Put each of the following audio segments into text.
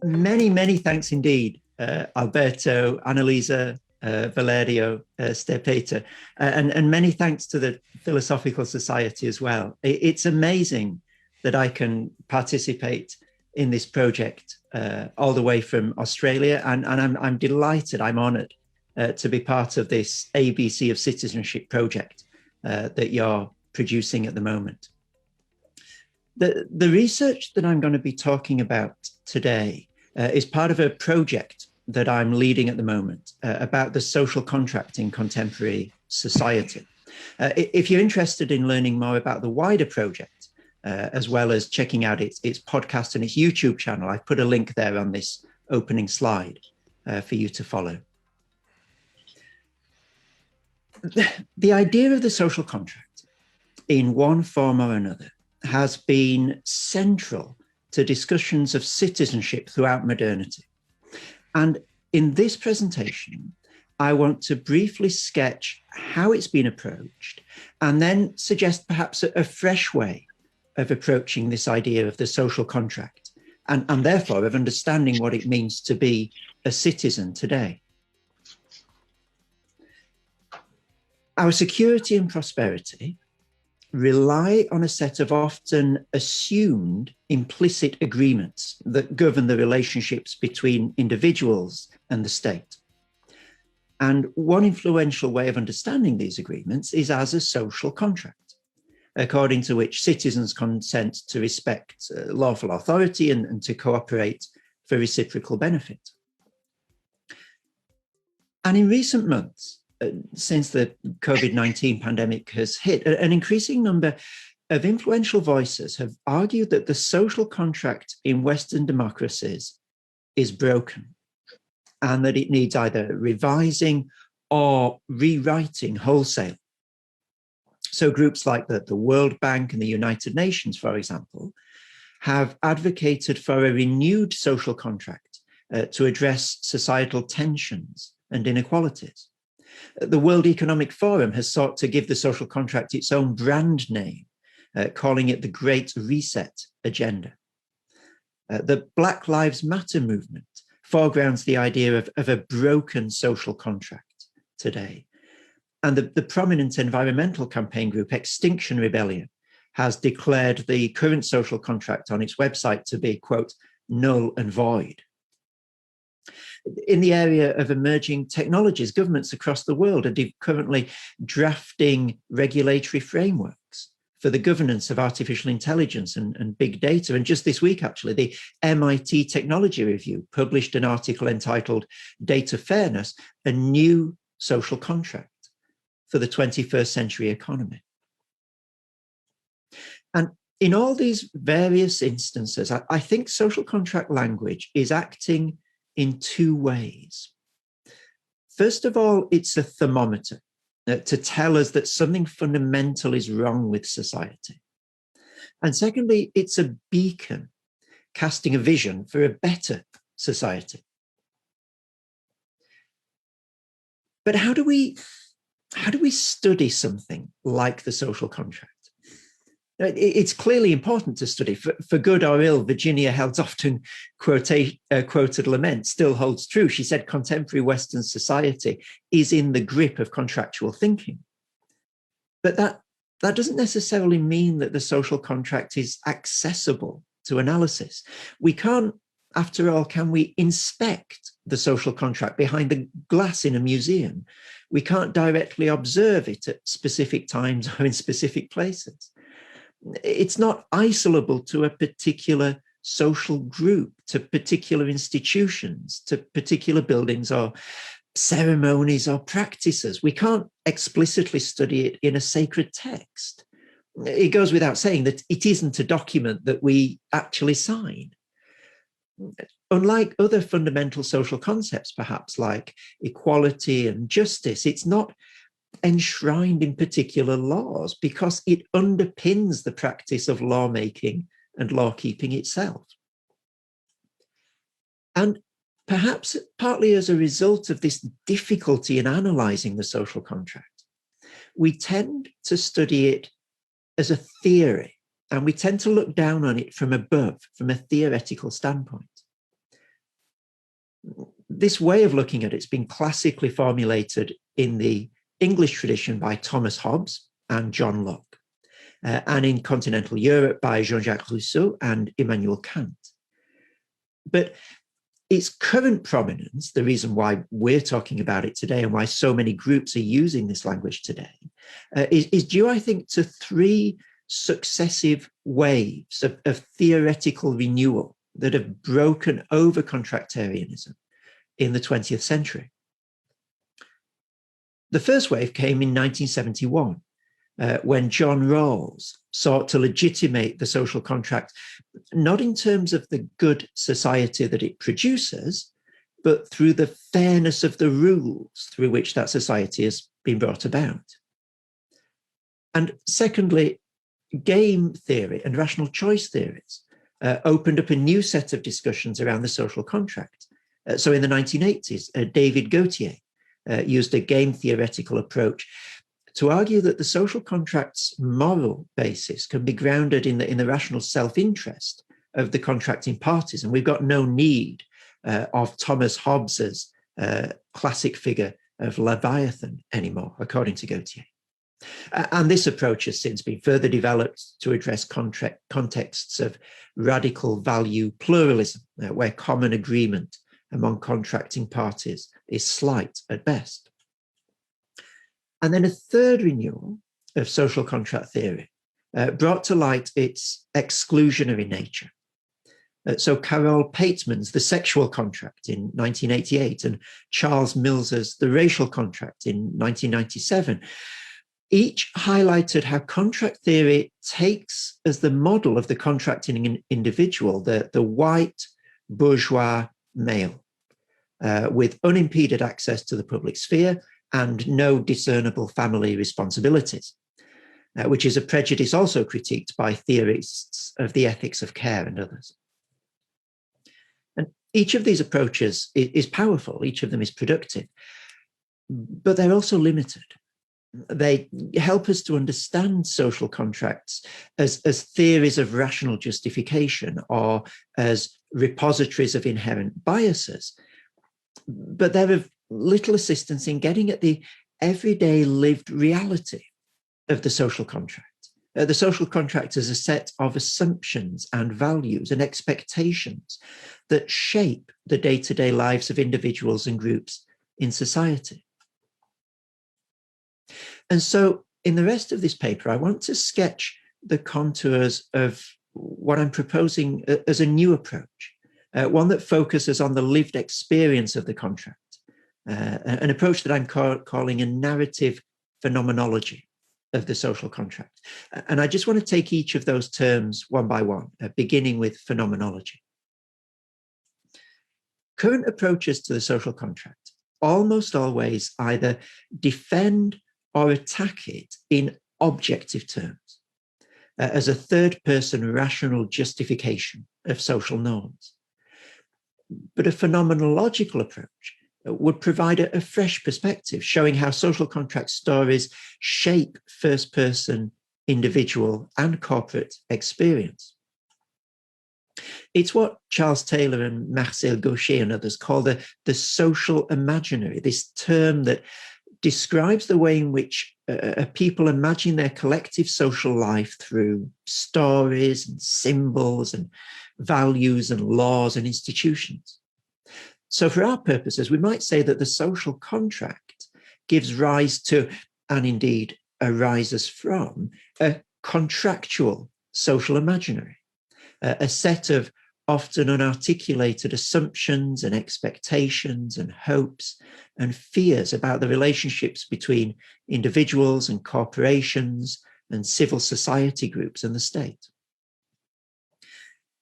Many thanks indeed, Alberto, Annalisa, Valerio, Stepeter, and many thanks to the Philosophical Society as well. It's amazing that I can participate in this project all the way from Australia, and I'm delighted, I'm honoured to be part of this ABC of Citizenship project that you're producing at the moment. The research that I'm going to be talking about today is part of a project that I'm leading at the moment about the social contract in contemporary society. If you're interested in learning more about the wider project, as well as checking out its podcast and its YouTube channel, I've put a link there on this opening slide for you to follow. The idea of the social contract in one form or another has been central to discussions of citizenship throughout modernity. And in this presentation, I want to briefly sketch how it's been approached and then suggest perhaps a fresh way of approaching this idea of the social contract and therefore of understanding what it means to be a citizen today. Our security and prosperity rely on a set of often assumed implicit agreements that govern the relationships between individuals and the state. And one influential way of understanding these agreements is as a social contract, according to which citizens consent to respect lawful authority and to cooperate for reciprocal benefit. And in recent months, since the COVID-19 pandemic has hit, an increasing number of influential voices have argued that the social contract in Western democracies is broken and that it needs either revising or rewriting wholesale. So groups like the World Bank and the United Nations, for example, have advocated for a renewed social contract to address societal tensions and inequalities. The World Economic Forum has sought to give the social contract its own brand name, calling it the Great Reset Agenda. The Black Lives Matter movement foregrounds the idea of a broken social contract today. And the prominent environmental campaign group Extinction Rebellion has declared the current social contract on its website to be, quote, null and void. In the area of emerging technologies, governments across the world are currently drafting regulatory frameworks for the governance of artificial intelligence and big data. And just this week, actually, the MIT Technology Review published an article entitled Data Fairness, a New Social Contract for the 21st Century Economy. And in all these various instances, I think social contract language is acting in two ways. First of all, it's a thermometer to tell us that something fundamental is wrong with society. And secondly, it's a beacon casting a vision for a better society. But how do we study something like the social contract? It's clearly important to study. For good or ill, Virginia Hell's often quoted lament still holds true. She said contemporary Western society is in the grip of contractual thinking. But that doesn't necessarily mean that the social contract is accessible to analysis. We can't, after all, can we inspect the social contract behind the glass in a museum? We can't directly observe it at specific times or in specific places. It's not isolable to a particular social group, to particular institutions, to particular buildings or ceremonies or practices. We can't explicitly study it in a sacred text. It goes without saying that it isn't a document that we actually sign. Unlike other fundamental social concepts, perhaps like equality and justice, it's not enshrined in particular laws because it underpins the practice of lawmaking and lawkeeping itself. And perhaps partly as a result of this difficulty in analysing the social contract, we tend to study it as a theory, and we tend to look down on it from above, from a theoretical standpoint. This way of looking at it's been classically formulated in the English tradition by Thomas Hobbes and John Locke, and in continental Europe by Jean-Jacques Rousseau and Immanuel Kant. But its current prominence, the reason why we're talking about it today and why so many groups are using this language today, is due, I think, to three successive waves of theoretical renewal that have broken over contractarianism in the 20th century. The first wave came in 1971, when John Rawls sought to legitimate the social contract, not in terms of the good society that it produces, but through the fairness of the rules through which that society has been brought about. And secondly, game theory and rational choice theories opened up a new set of discussions around the social contract. So in the 1980s, David Gauthier used a game theoretical approach to argue that the social contract's moral basis can be grounded in the rational self-interest of the contracting parties. And we've got no need of Thomas Hobbes's classic figure of Leviathan anymore, according to Gauthier. And this approach has since been further developed to address contexts of radical value pluralism, where common agreement among contracting parties is slight at best. And then a third renewal of social contract theory brought to light its exclusionary nature. So Carol Pateman's The Sexual Contract in 1988 and Charles Mills's The Racial Contract in 1997 each highlighted how contract theory takes as the model of the contracting individual the white bourgeois male with unimpeded access to the public sphere and no discernible family responsibilities, which is a prejudice also critiqued by theorists of the ethics of care and others. And each of these approaches is powerful, each of them is productive, but they're also limited. They help us to understand social contracts as theories of rational justification or as repositories of inherent biases, but they're of little assistance in getting at the everyday lived reality of the social contract. The social contract is a set of assumptions and values and expectations that shape the day-to-day lives of individuals and groups in society. And so in the rest of this paper, I want to sketch the contours of what I'm proposing as a new approach, one that focuses on the lived experience of the contract, an approach that I'm calling a narrative phenomenology of the social contract. And I just want to take each of those terms one by one, beginning with phenomenology. Current approaches to the social contract almost always either defend or attack it in objective terms, as a third-person rational justification of social norms. But a phenomenological approach would provide a fresh perspective, showing how social contract stories shape first-person, individual, and corporate experience. It's what Charles Taylor and Marcel Gaucher and others call the social imaginary, this term that describes the way in which people imagine their collective social life through stories and symbols and values and laws and institutions. So for our purposes, we might say that the social contract gives rise to, and indeed arises from, a contractual social imaginary, a set of often unarticulated assumptions and expectations and hopes and fears about the relationships between individuals and corporations and civil society groups and the state.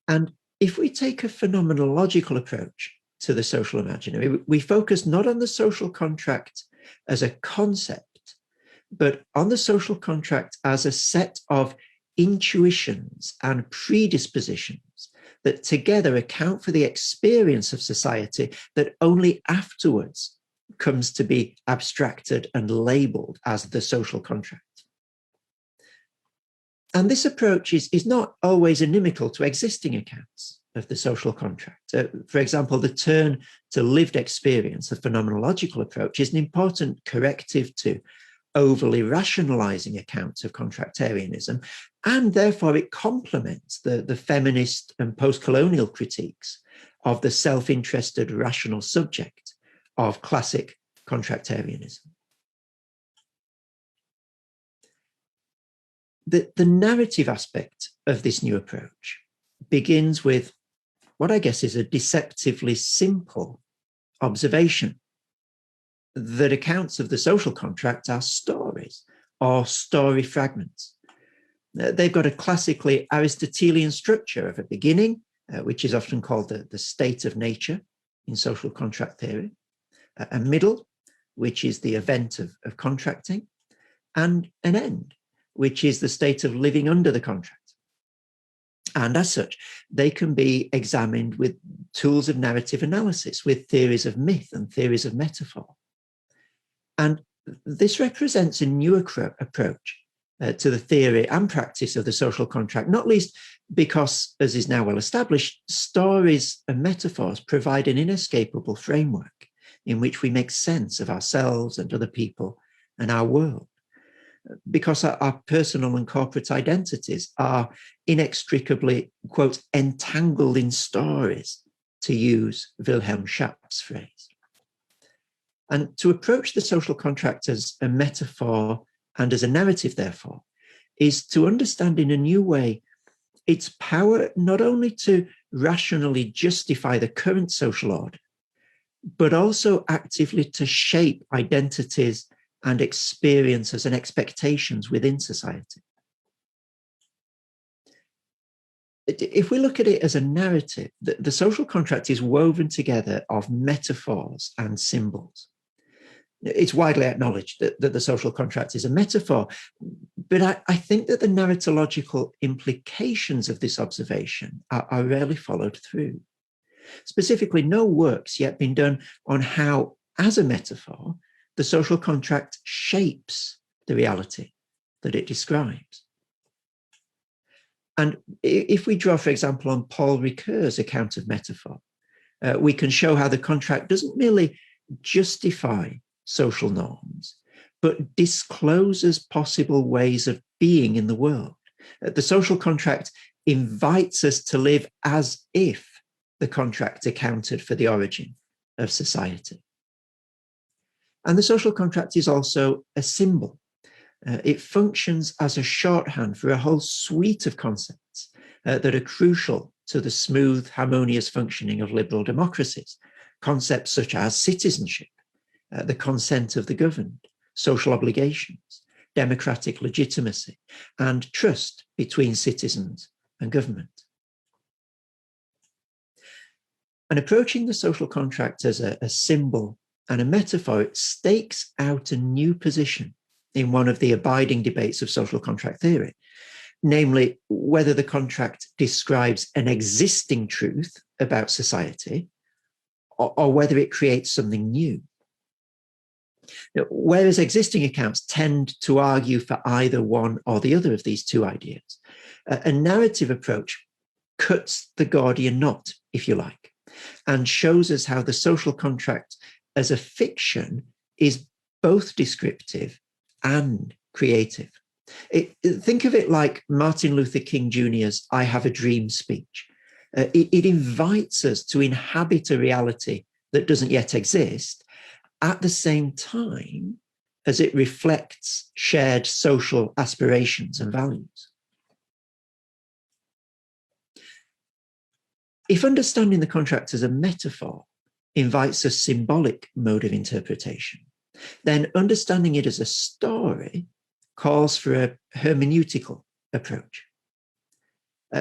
And if we take a phenomenological approach to the social imaginary, we focus not on the social contract as a concept, but on the social contract as a set of intuitions and predispositions that together account for the experience of society that only afterwards comes to be abstracted and labeled as the social contract. And this approach is not always inimical to existing accounts. of the social contract. For example, the turn to lived experience, the phenomenological approach, is an important corrective to overly rationalizing accounts of contractarianism, and therefore it complements the feminist and post-colonial critiques of the self-interested rational subject of classic contractarianism. The narrative aspect of this new approach begins with what I guess is a deceptively simple observation that accounts of the social contract are stories or story fragments. They've got a classically Aristotelian structure of a beginning, which is often called the state of nature in social contract theory, a middle, which is the event of contracting, and an end, which is the state of living under the contract. And as such, they can be examined with tools of narrative analysis, with theories of myth and theories of metaphor. And this represents a new approach to the theory and practice of the social contract, not least because, as is now well established, stories and metaphors provide an inescapable framework in which we make sense of ourselves and other people and our world, because our personal and corporate identities are inextricably, quote, entangled in stories, to use Wilhelm Schaap's phrase. And to approach the social contract as a metaphor and as a narrative, therefore, is to understand in a new way its power not only to rationally justify the current social order, but also actively to shape identities and experiences and expectations within society. If we look at it as a narrative, the social contract is woven together of metaphors and symbols. It's widely acknowledged that the social contract is a metaphor, but I think that the narratological implications of this observation are rarely followed through. Specifically, no work's yet been done on how, as a metaphor, the social contract shapes the reality that it describes. And if we draw, for example, on Paul Ricoeur's account of metaphor, we can show how the contract doesn't merely justify social norms, but discloses possible ways of being in the world. The social contract invites us to live as if the contract accounted for the origin of society. And the social contract is also a symbol. It functions as a shorthand for a whole suite of concepts that are crucial to the smooth, harmonious functioning of liberal democracies. Concepts such as citizenship, the consent of the governed, social obligations, democratic legitimacy, and trust between citizens and government. And approaching the social contract as a symbol and a metaphor, it stakes out a new position in one of the abiding debates of social contract theory, namely whether the contract describes an existing truth about society or whether it creates something new. Whereas existing accounts tend to argue for either one or the other of these two ideas, a narrative approach cuts the Gordian knot, if you like, and shows us how the social contract as a fiction is both descriptive and creative. Think of it like Martin Luther King Jr.'s I Have a Dream speech. It invites us to inhabit a reality that doesn't yet exist, at the same time as it reflects shared social aspirations and values. If understanding the contract as a metaphor invites a symbolic mode of interpretation, then understanding it as a story calls for a hermeneutical approach.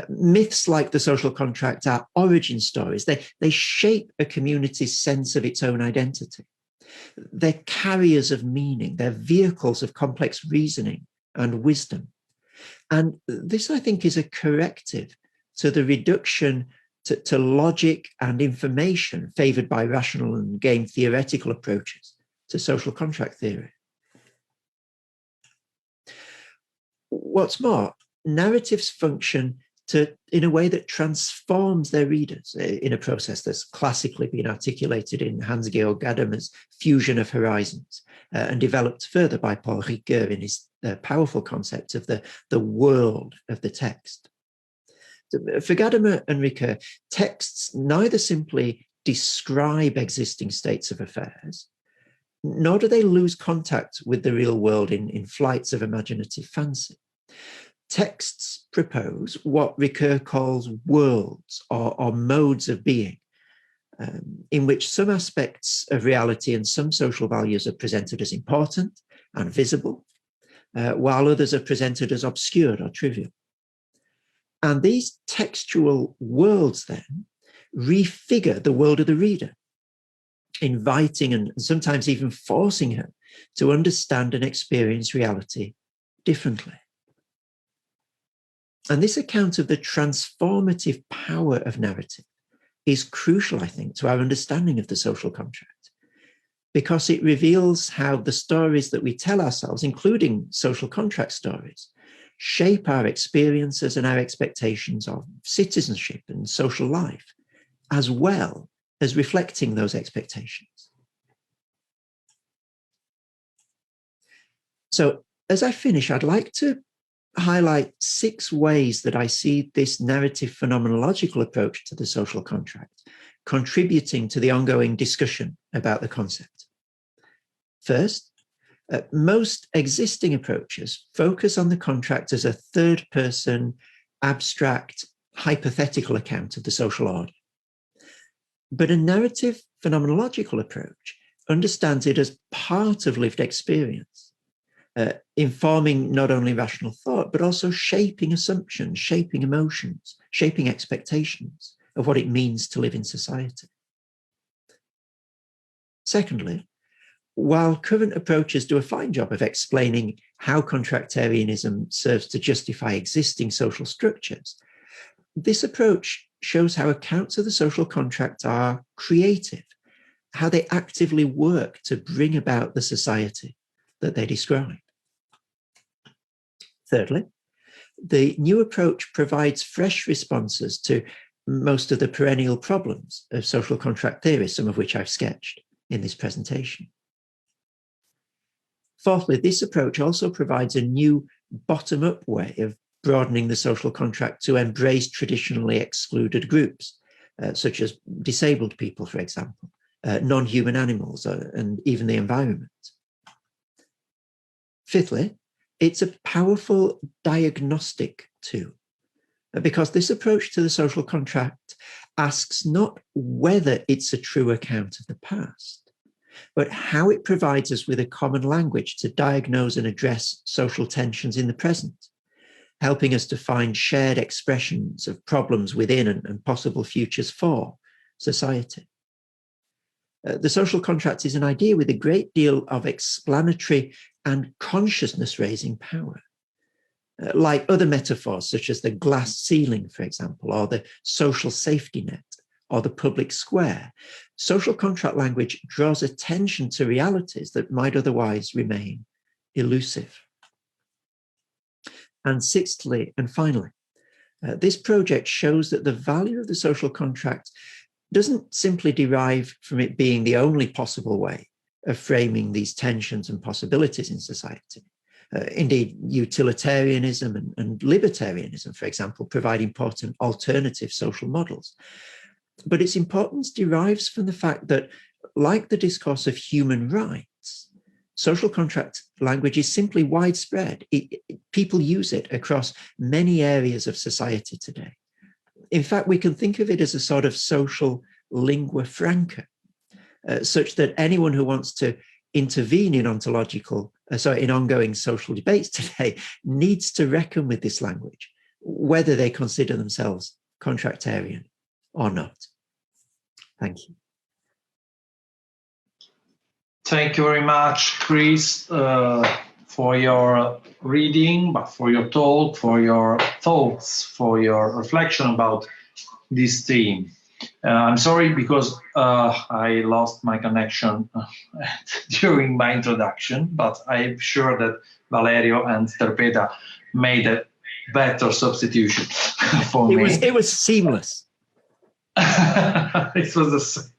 Myths like the social contract are origin stories. They shape a community's sense of its own identity. They're carriers of meaning. They're vehicles of complex reasoning and wisdom. And this, I think, is a corrective to the reduction to logic and information favored by rational and game theoretical approaches to social contract theory. What's more, narratives function in a way that transforms their readers in a process that's classically been articulated in Hans-Georg Gadamer's Fusion of Horizons and developed further by Paul Ricoeur in his powerful concept of the world of the text. For Gadamer and Ricoeur, texts neither simply describe existing states of affairs, nor do they lose contact with the real world in flights of imaginative fancy. Texts propose what Ricoeur calls worlds or modes of being, in which some aspects of reality and some social values are presented as important and visible, while others are presented as obscure or trivial. And these textual worlds then refigure the world of the reader, inviting and sometimes even forcing her to understand and experience reality differently. And this account of the transformative power of narrative is crucial, I think, to our understanding of the social contract, because it reveals how the stories that we tell ourselves, including social contract stories, shape our experiences and our expectations of citizenship and social life, as well as reflecting those expectations. So as I finish, I'd like to highlight 6 ways that I see this narrative phenomenological approach to the social contract contributing to the ongoing discussion about the concept. First, most existing approaches focus on the contract as a third-person, abstract, hypothetical account of the social order. But a narrative phenomenological approach understands it as part of lived experience, informing not only rational thought, but also shaping assumptions, shaping emotions, shaping expectations of what it means to live in society. Secondly, while current approaches do a fine job of explaining how contractarianism serves to justify existing social structures, this approach shows how accounts of the social contract are creative, how they actively work to bring about the society that they describe. Thirdly, the new approach provides fresh responses to most of the perennial problems of social contract theory, some of which I've sketched in this presentation. Fourthly, this approach also provides a new bottom-up way of broadening the social contract to embrace traditionally excluded groups, such as disabled people, for example, non-human animals, and even the environment. Fifthly, it's a powerful diagnostic tool, because this approach to the social contract asks not whether it's a true account of the past, but how it provides us with a common language to diagnose and address social tensions in the present, helping us to find shared expressions of problems within and possible futures for society. The social contract is an idea with a great deal of explanatory and consciousness-raising power. Like other metaphors, such as the glass ceiling, for example, or the social safety net, or the public square, social contract language draws attention to realities that might otherwise remain elusive. And sixthly, and finally, this project shows that the value of the social contract doesn't simply derive from it being the only possible way of framing these tensions and possibilities in society. Indeed, utilitarianism and libertarianism, for example, provide important alternative social models. But its importance derives from the fact that, like the discourse of human rights, social contract language is simply widespread. People use it across many areas of society today. In fact, we can think of it as a sort of social lingua franca, such that anyone who wants to intervene in in ongoing social debates today needs to reckon with this language, whether they consider themselves contractarian or not. Thank you. Thank you very much, Chris, for your reading, but for your talk, for your thoughts, for your reflection about this theme. I'm sorry because I lost my connection during my introduction, but I'm sure that Valerio and Terpeta made better substitution for me. It was seamless. It was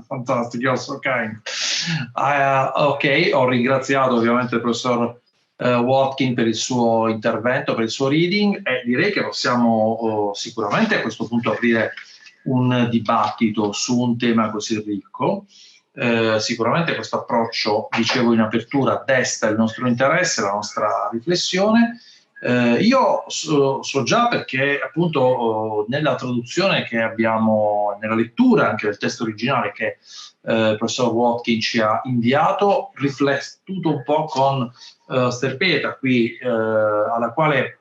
fantastic, you're so kind. Ok, ho ringraziato ovviamente il professor Watkin per il suo intervento, per il suo reading, e direi che possiamo sicuramente a questo punto aprire un dibattito su un tema così ricco. Sicuramente questo approccio, dicevo in apertura, desta il nostro interesse, la nostra riflessione. Io so già, perché appunto nella traduzione che abbiamo, nella lettura anche del testo originale che il professor Watkin ci ha inviato, riflettuto un po' con Sterpeta qui, alla quale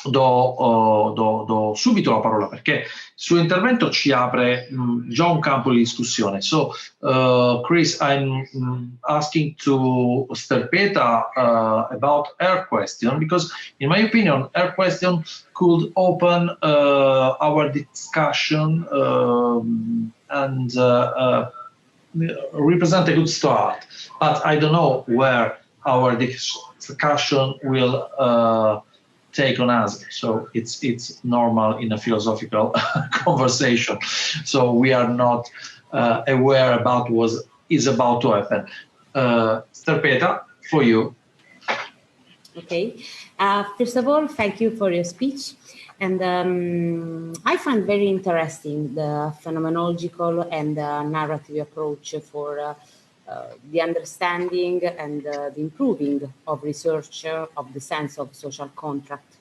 do subito la parola, perché il suo intervento ci apre già un campo di discussione. So, Chris, I'm asking to Sterpeta about her question, because in my opinion, her question could open our discussion and represent a good start. But I don't know where our discussion will take on us. So it's normal in a philosophical conversation. So we are not aware about what is about to happen. Sterpeta, for you. Okay. First of all, thank you for your speech. And I find very interesting the phenomenological and narrative approach for the understanding and the improving of research of the sense of social contract,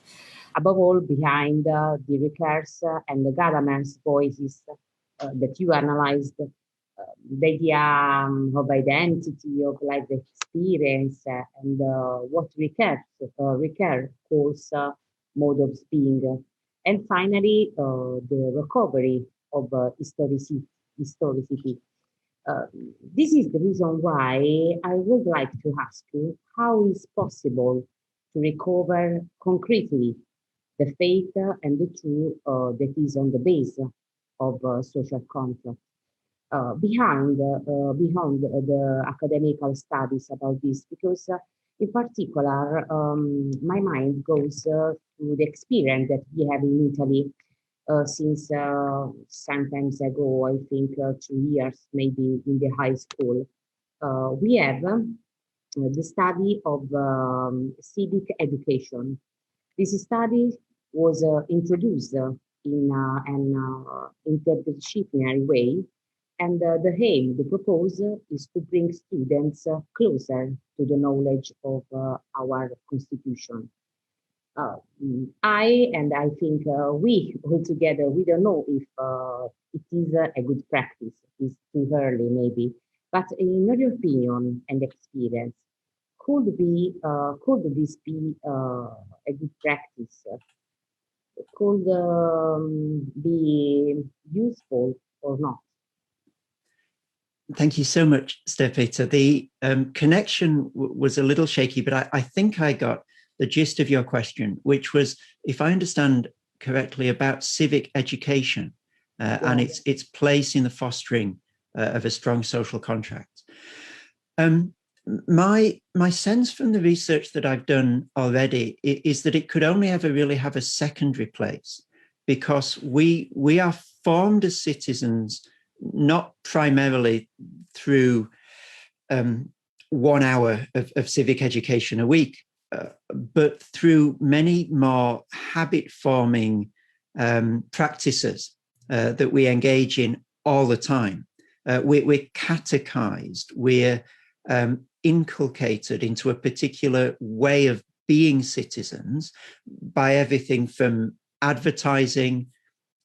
above all behind the Rickers and the Gadamer's voices that you analyzed, the idea of identity, of life experience, and what Rickers calls mode of being. And finally, the recovery of historicity. This is the reason why I would like to ask you how is possible to recover concretely the faith and the truth that is on the base of social contract. Beyond the academical studies about this, because in particular, my mind goes to the experience that we have in Italy since some times ago, I think 2 years, maybe in the high school. We have the study of civic education. This study was introduced in an interdisciplinary way, and the aim, the proposal, is to bring students closer to the knowledge of our constitution. I think we all together, we don't know if it is a good practice. It's too early, maybe. But in your opinion and experience, could this be a good practice? Could be useful or not? Thank you so much, Sterpeta. The connection was a little shaky, but I think I got the gist of your question, which was, if I understand correctly, about civic education and its place in the fostering of a strong social contract. My sense from the research that I've done already is that it could only ever really have a secondary place, because we are formed as citizens not primarily through 1 hour of civic education a week, but through many more habit-forming practices that we engage in all the time. We're catechized, we're inculcated into a particular way of being citizens by everything from advertising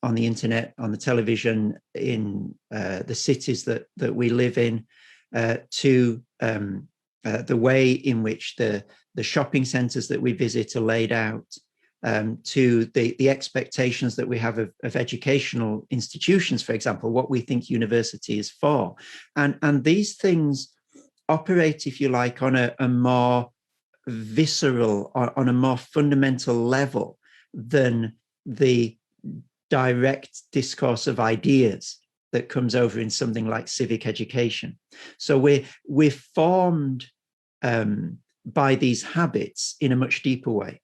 on the internet, on the television, in the cities that we live in, to the way in which the shopping centres that we visit are laid out, to the expectations that we have of educational institutions, for example, what we think university is for. And these things operate, if you like, on a more visceral, on a more fundamental level than the direct discourse of ideas that comes over in something like civic education. So we're formed by these habits in a much deeper way.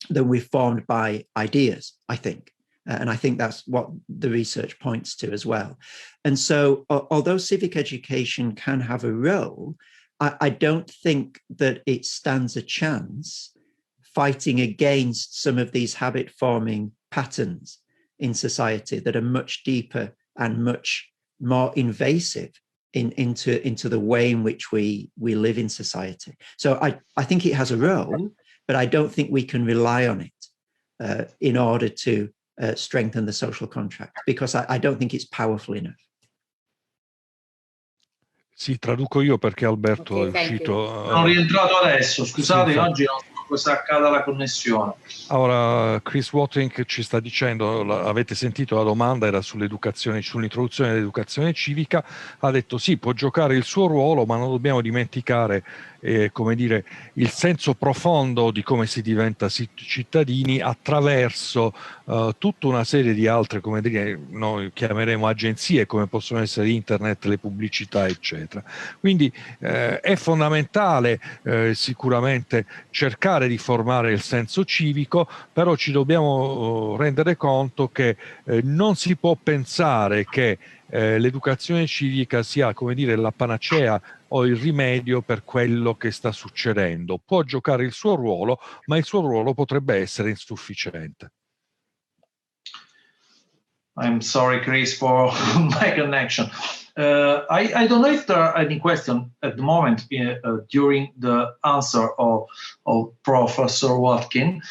than we're formed by ideas, I think. And I think that's what the research points to as well. And so, although civic education can have a role, I don't think that it stands a chance fighting against some of these habit-forming patterns in society that are much deeper and much more invasive into the way in which we live in society. So I think it has a role, but I don't think we can rely on it in order to strengthen the social contract, because I don't think it's powerful enough. Sì, traduco io perché Alberto è uscito. Sono rientrato adesso, scusate, sì, oggi non so cosa accada alla connessione. Ora, Chris Watkin ci sta dicendo, avete sentito la domanda, era sull'educazione, sull'introduzione dell'educazione civica, ha detto sì, può giocare il suo ruolo, ma non dobbiamo dimenticare, come dire, il senso profondo di come si diventa cittadini attraverso tutta una serie di altre, come dire, noi chiameremo agenzie, come possono essere internet, le pubblicità, eccetera. Quindi è fondamentale sicuramente cercare di formare il senso civico, però ci dobbiamo rendere conto che non si può pensare che l'educazione civica sia, come dire, la panacea o il rimedio per quello che sta succedendo. Può giocare il suo ruolo, ma il suo ruolo potrebbe essere insufficiente. I'm sorry, Chris, for my connection. I don't know if there are any questions at the moment during the answer of Professor Watkin.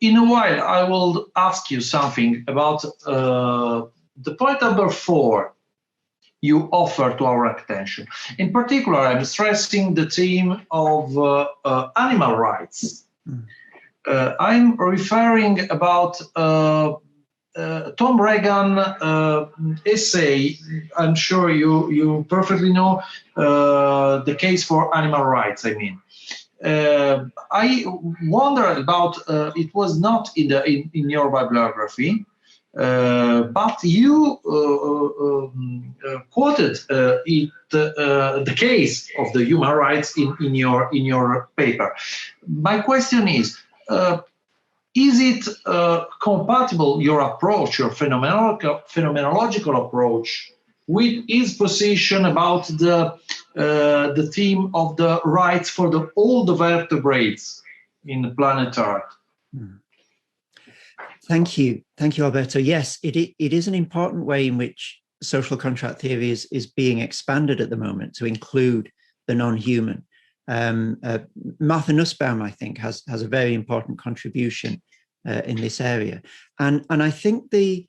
In a while, I will ask you something about the point number 4 you offer to our attention. In particular, I'm stressing the theme of animal rights. I'm referring about Tom Regan essay. I'm sure you perfectly know the case for animal rights. I mean, I wonder about it was not in your bibliography, but you quoted the case of the human rights in your paper. My question is it compatible, your approach, your phenomenological approach, with his position about the theme of the rights for all the vertebrates in the planet Earth? Thank you, Alberto. Yes, it is an important way in which social contract theory is being expanded at the moment to include the non-human. Martha Nussbaum, I think, has a very important contribution in this area, and I think the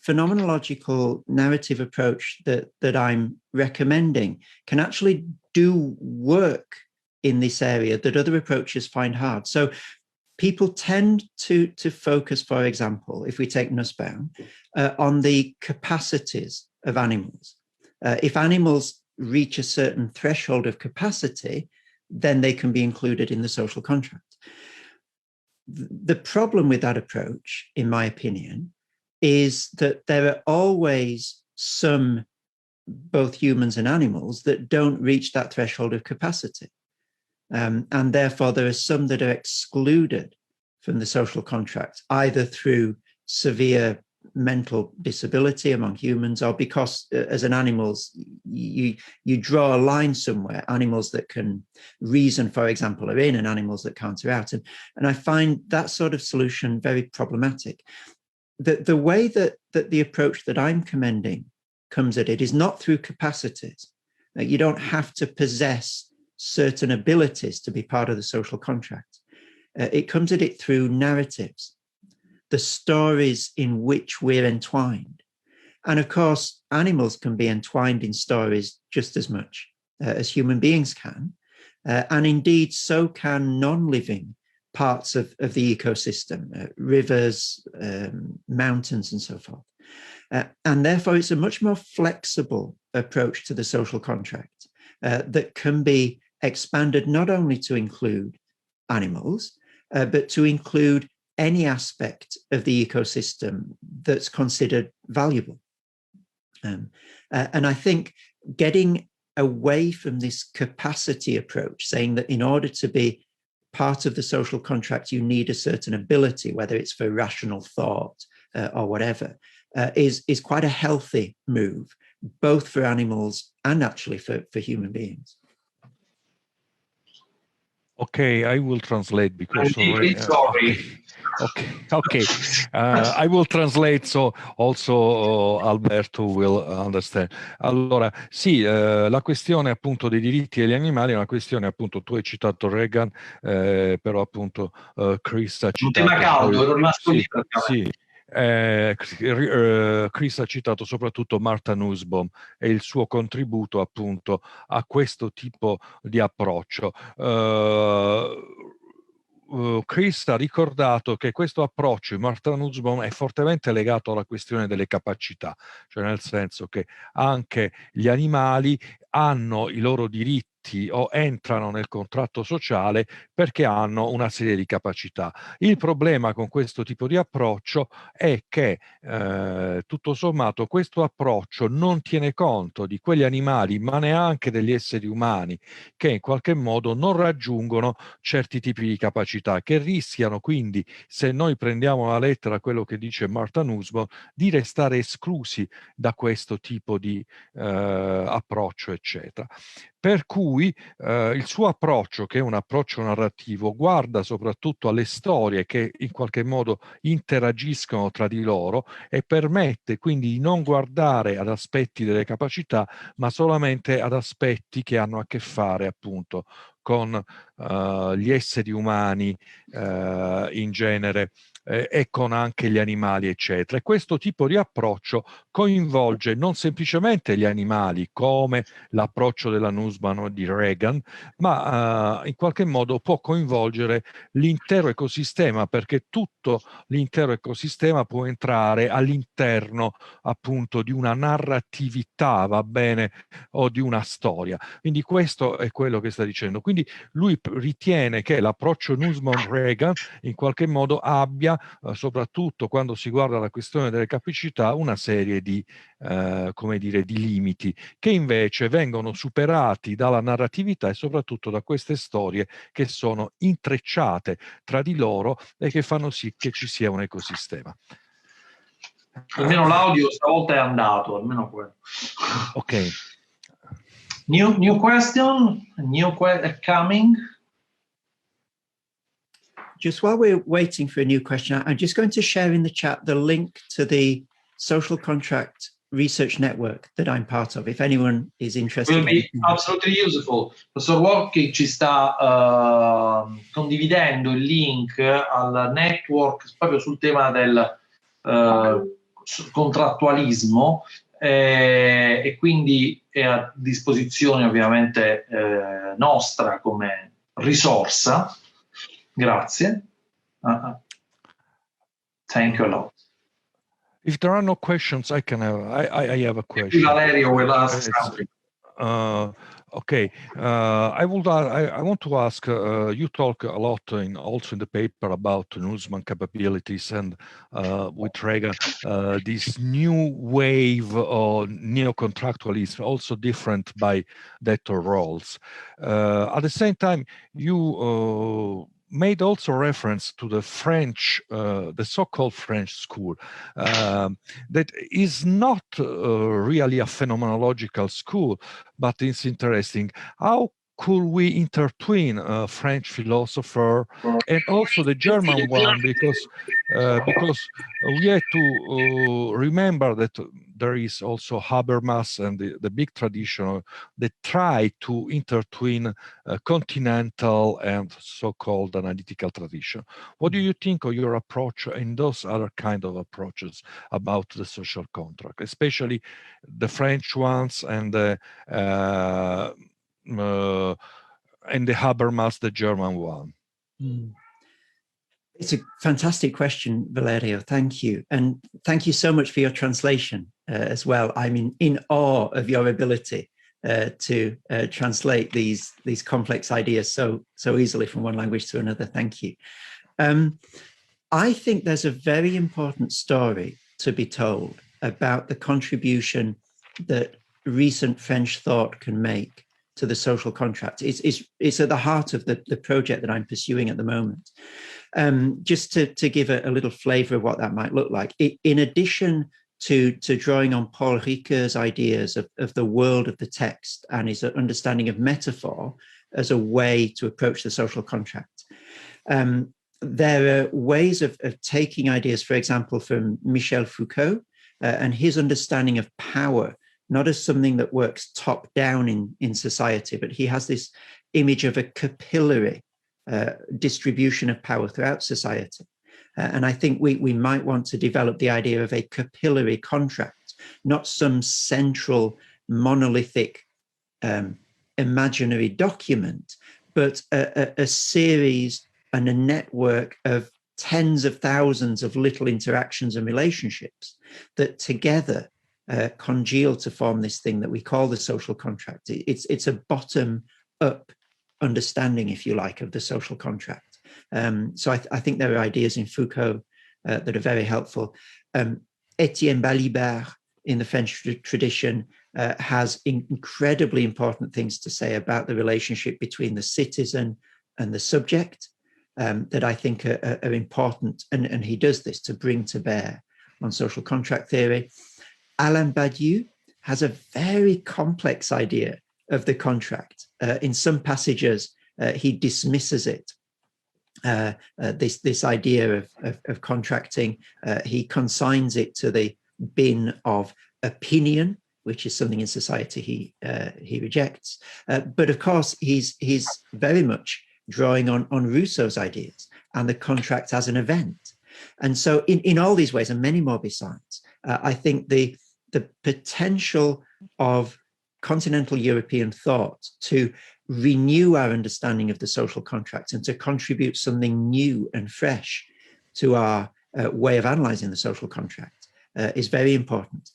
phenomenological narrative approach that I'm recommending can actually do work in this area that other approaches find hard. So people tend to focus, for example, if we take Nussbaum, on the capacities of animals. If animals reach a certain threshold of capacity, then they can be included in the social contract. The problem with that approach, in my opinion, is that there are always some, both humans and animals, that don't reach that threshold of capacity. And therefore, there are some that are excluded from the social contract, either through severe mental disability among humans, or because as an animals, you draw a line somewhere. Animals that can reason, for example, are in, and animals that can't are out. And I find that sort of solution very problematic. The way that the approach that I'm commending comes at it is not through capacities. You don't have to possess certain abilities to be part of the social contract. It comes at it through narratives, the stories in which we're entwined. And of course, animals can be entwined in stories just as much as human beings can. And indeed, so can non-living parts of the ecosystem, rivers, mountains, and so forth. And therefore, it's a much more flexible approach to the social contract that can be expanded not only to include animals, but to include any aspect of the ecosystem that's considered valuable. And I think getting away from this capacity approach, saying that in order to be part of the social contract, you need a certain ability, whether it's for rational thought or whatever, is quite a healthy move, both for animals and actually for human beings. Okay, I will translate because Sorry. Okay. I will translate so also Alberto will understand. Allora, sì, la questione appunto dei diritti degli animali è una questione appunto, tu hai citato Reagan, però appunto Chris ha Un tema citato caldo, ero rimasto lì sì, Chris ha citato soprattutto Martha Nussbaum e il suo contributo appunto a questo tipo di approccio. Chris ha ricordato che questo approccio di Martha Nussbaum è fortemente legato alla questione delle capacità, cioè nel senso che anche gli animali hanno i loro diritti o entrano nel contratto sociale perché hanno una serie di capacità. Il problema con questo tipo di approccio è che tutto sommato questo approccio non tiene conto di quegli animali, ma neanche degli esseri umani che in qualche modo non raggiungono certi tipi di capacità, che rischiano quindi, se noi prendiamo alla lettera quello che dice Martha Nussbaum, di restare esclusi da questo tipo di approccio, eccetera. Per cui il suo approccio, che è un approccio narrativo, guarda soprattutto alle storie che in qualche modo interagiscono tra di loro e permette quindi di non guardare ad aspetti delle capacità, ma solamente ad aspetti che hanno a che fare appunto con gli esseri umani in genere e con anche gli animali, eccetera. E questo tipo di approccio coinvolge non semplicemente gli animali, come l'approccio della Nussbaum o di Reagan, ma in qualche modo può coinvolgere l'intero ecosistema, perché tutto l'intero ecosistema può entrare all'interno appunto di una narratività, va bene, o di una storia. Quindi questo è quello che sta dicendo. Quindi lui ritiene che l'approccio Nussbaum-Reagan in qualche modo abbia, soprattutto quando si guarda la questione delle capacità, una serie di, come dire, di limiti che invece vengono superati dalla narratività e soprattutto da queste storie che sono intrecciate tra di loro e che fanno sì che ci sia un ecosistema. Almeno l'audio stavolta è andato, almeno quello. Ok. New question? Coming? Just while we're waiting for a new question, I'm just going to share in the chat the link to the social contract research network that I'm part of, if anyone is interested. Will be absolutely useful. Professor Watkin ci sta condividendo il link al network proprio sul tema del contrattualismo e quindi è a disposizione ovviamente nostra come risorsa. Grazie. Thank you a lot. If there are no questions, I can have. I have a question. Valerio will ask something. Okay. I want to ask. You talk a lot also in the paper about Nussbaum capabilities and with Reagan this new wave of neo-contractualism, also different by that of Rawls. At the same time, you made also reference to the French, the so-called French school, that is not really a phenomenological school, but it's interesting. How could we intertwine a French philosopher and also the German one, because we have to remember that there is also Habermas and the big tradition that try to intertwine continental and so-called analytical tradition. What do you think of your approach and those other kind of approaches about the social contract, especially the French ones and the Habermas, the German one? It's a fantastic question, Valerio. Thank you. And thank you so much for your translation as well. I'm in awe of your ability to translate these complex ideas so easily from one language to another. Thank you. I think there's a very important story to be told about the contribution that recent French thought can make to the social contract. It's at the heart of the project that I'm pursuing at the moment. Just to give a little flavor of what that might look like, in addition to drawing on Paul Ricoeur's ideas of the world of the text and his understanding of metaphor as a way to approach the social contract, there are ways of taking ideas, for example, from Michel Foucault and his understanding of power, not as something that works top down in society, but he has this image of a capillary distribution of power throughout society. And I think we might want to develop the idea of a capillary contract, not some central monolithic imaginary document, but a series and a network of tens of thousands of little interactions and relationships that together congeal to form this thing that we call the social contract. It's a bottom-up understanding, if you like, of the social contract. So I think there are ideas in Foucault that are very helpful. Étienne Balibar in the French tradition has incredibly important things to say about the relationship between the citizen and the subject that I think are important. And he does this to bring to bear on social contract theory. Alain Badiou has a very complex idea of the contract. In some passages, he dismisses it. This idea of contracting, he consigns it to the bin of opinion, which is something in society he rejects. But of course, he's very much drawing on Rousseau's ideas and the contract as an event. And so in all these ways, and many more besides, I think the potential of continental European thought to renew our understanding of the social contract and to contribute something new and fresh to our way of analyzing the social contract is very important.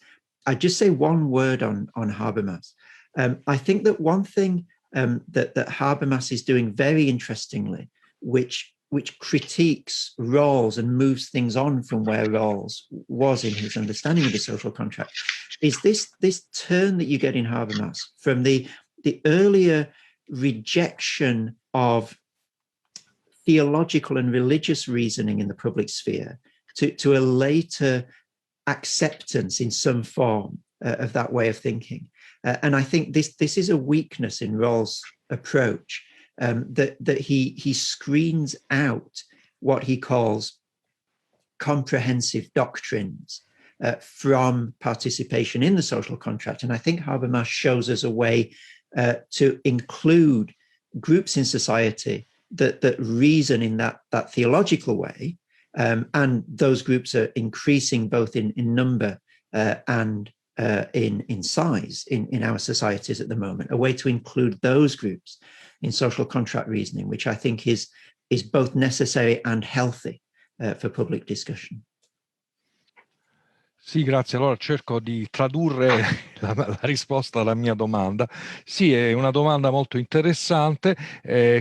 I'd just say one word on Habermas. I think that one thing that Habermas is doing very interestingly, which critiques Rawls and moves things on from where Rawls was in his understanding of the social contract, is this turn that you get in Habermas from the earlier rejection of theological and religious reasoning in the public sphere to a later acceptance in some form of that way of thinking. And I think this is a weakness in Rawls' approach, that he screens out what he calls comprehensive doctrines from participation in the social contract. And I think Habermas shows us a way to include groups in society that reason in that theological way. And those groups are increasing both in number and in size in our societies at the moment, a way to include those groups in social contract reasoning, which I think is both necessary and healthy for public discussion. Sì, grazie. Allora cerco di tradurre la risposta alla mia domanda. Sì, è una domanda molto interessante.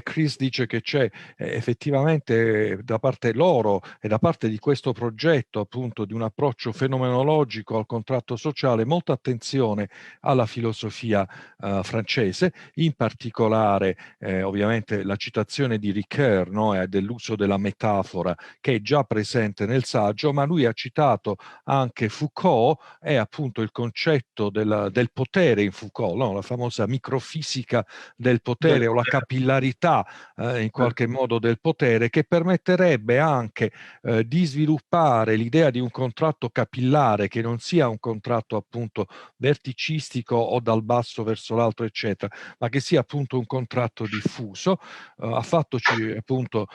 Chris dice che c'è effettivamente da parte loro e da parte di questo progetto, appunto, di un approccio fenomenologico al contratto sociale, molta attenzione alla filosofia francese, in particolare ovviamente la citazione di Ricoeur, no, dell'uso della metafora, che è già presente nel saggio, ma lui ha citato anche Foucault e appunto il concetto del potere in Foucault, no? La famosa microfisica del potere o la capillarità in qualche modo del potere, che permetterebbe anche di sviluppare l'idea di un contratto capillare che non sia un contratto appunto verticistico o dal basso verso l'alto eccetera, ma che sia appunto un contratto diffuso. Ha fattoci appunto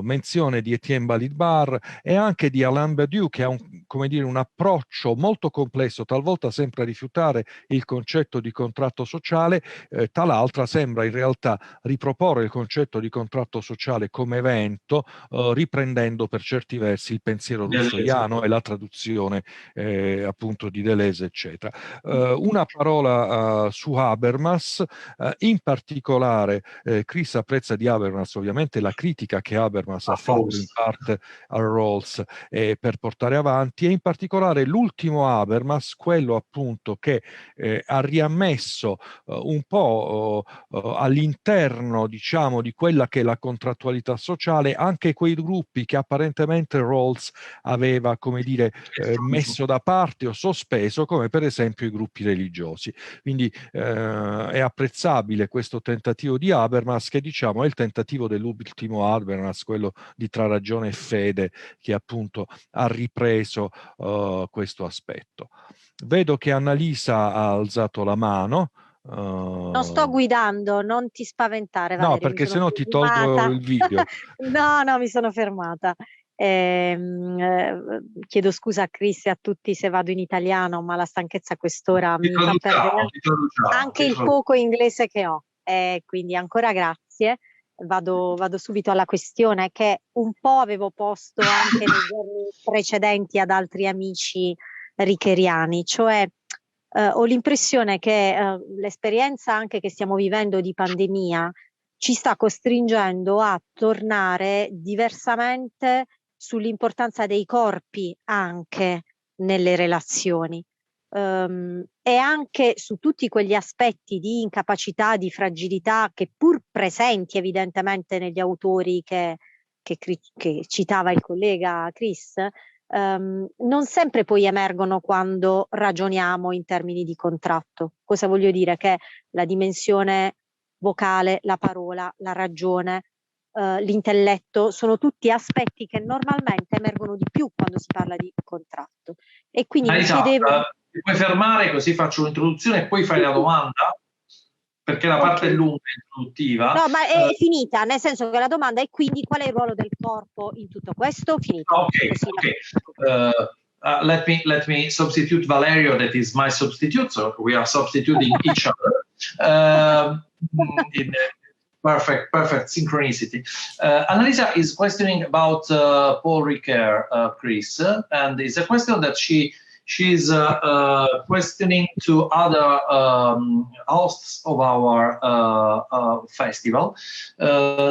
menzione di Étienne Balibar e anche di Alain Badiou, che ha un approccio molto complesso, talvolta sembra rifiutare il concetto di contratto sociale, tal'altra sembra in realtà riproporre il concetto di contratto sociale come evento, riprendendo per certi versi il pensiero russoiano e la traduzione appunto di Deleuze, eccetera. Una parola su Habermas, in particolare Chris apprezza di Habermas ovviamente la critica che Habermas ha fatto in parte a Rawls per portare avanti importanti, e in particolare l'ultimo Habermas, quello appunto che ha riammesso un po' all'interno, diciamo, di quella che è la contrattualità sociale anche quei gruppi che apparentemente Rawls aveva, come dire, messo da parte o sospeso, come per esempio i gruppi religiosi. Quindi è apprezzabile questo tentativo di Habermas, che diciamo è il tentativo dell'ultimo Habermas, quello di tra ragione e fede, che appunto ha ripreso questo aspetto. Vedo che Annalisa ha alzato la mano. Non sto guidando, non ti spaventare, Valerio. No, perché sennò ti tolgo fermata. il video. No, mi sono fermata. Chiedo scusa a Chris e a tutti se vado in italiano, ma la stanchezza a quest'ora mi fa perdere anche il poco inglese che ho. Quindi ancora grazie. Vado subito alla questione che un po' avevo posto anche nei giorni precedenti ad altri amici richieriani, cioè ho l'impressione che l'esperienza anche che stiamo vivendo di pandemia ci sta costringendo a tornare diversamente sull'importanza dei corpi anche nelle relazioni, e anche su tutti quegli aspetti di incapacità, di fragilità che pur presenti evidentemente negli autori che citava il collega Chris, non sempre poi emergono quando ragioniamo in termini di contratto. Cosa voglio dire? Che la dimensione vocale, la parola, la ragione, l'intelletto sono tutti aspetti che normalmente emergono di più quando si parla di contratto. E quindi mi chiedevo... ti puoi fermare così faccio un'introduzione e poi fai la domanda? Perché la parte è lunga, introduttiva. No, ma è finita, nel senso che la domanda è quindi qual è il ruolo del corpo in tutto questo? Finito. Let me substitute Valerio, that is my substitute, so we are substituting each other in perfect synchronicity. Annalisa is questioning about Paul Ricoeur, Chris, and it's a question that she's questioning to other hosts of our festival,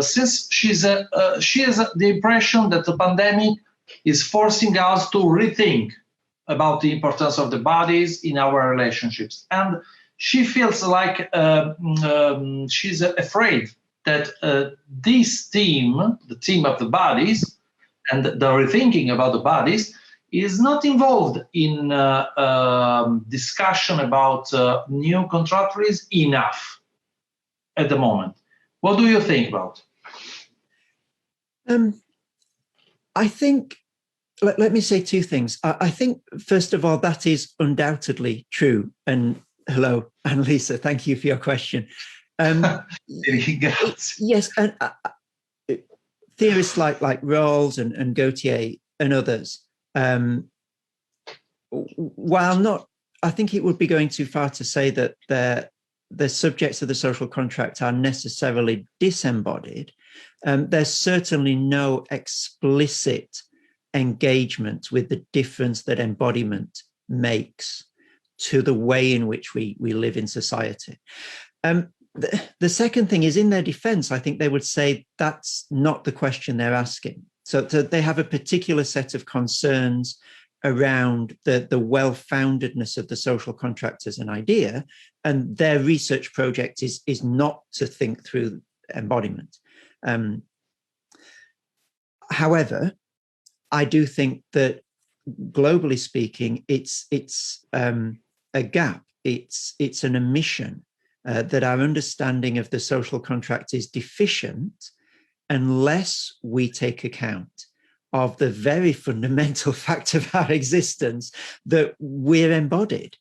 since she has the impression that the pandemic is forcing us to rethink about the importance of the bodies in our relationships. And she feels like she's afraid that this theme, the theme of the bodies and the rethinking about the bodies, is not involved in discussion about new contractaries enough at the moment. What do you think about? I think, let me say two things. I think, first of all, that is undoubtedly true. And hello, Annalisa, thank you for your question. Yes, and theorists like Rawls and Gauthier and others, while not, I think it would be going too far to say that the subjects of the social contract are necessarily disembodied. There's certainly no explicit engagement with the difference that embodiment makes to the way in which we live in society. The second thing is, in their defense, I think they would say that's not the question they're asking. So they have a particular set of concerns around the well-foundedness of the social contract as an idea, and their research project is not to think through embodiment. However, I do think that globally speaking, it's a gap. It's an omission that our understanding of the social contract is deficient unless we take account of the very fundamental fact of our existence that we're embodied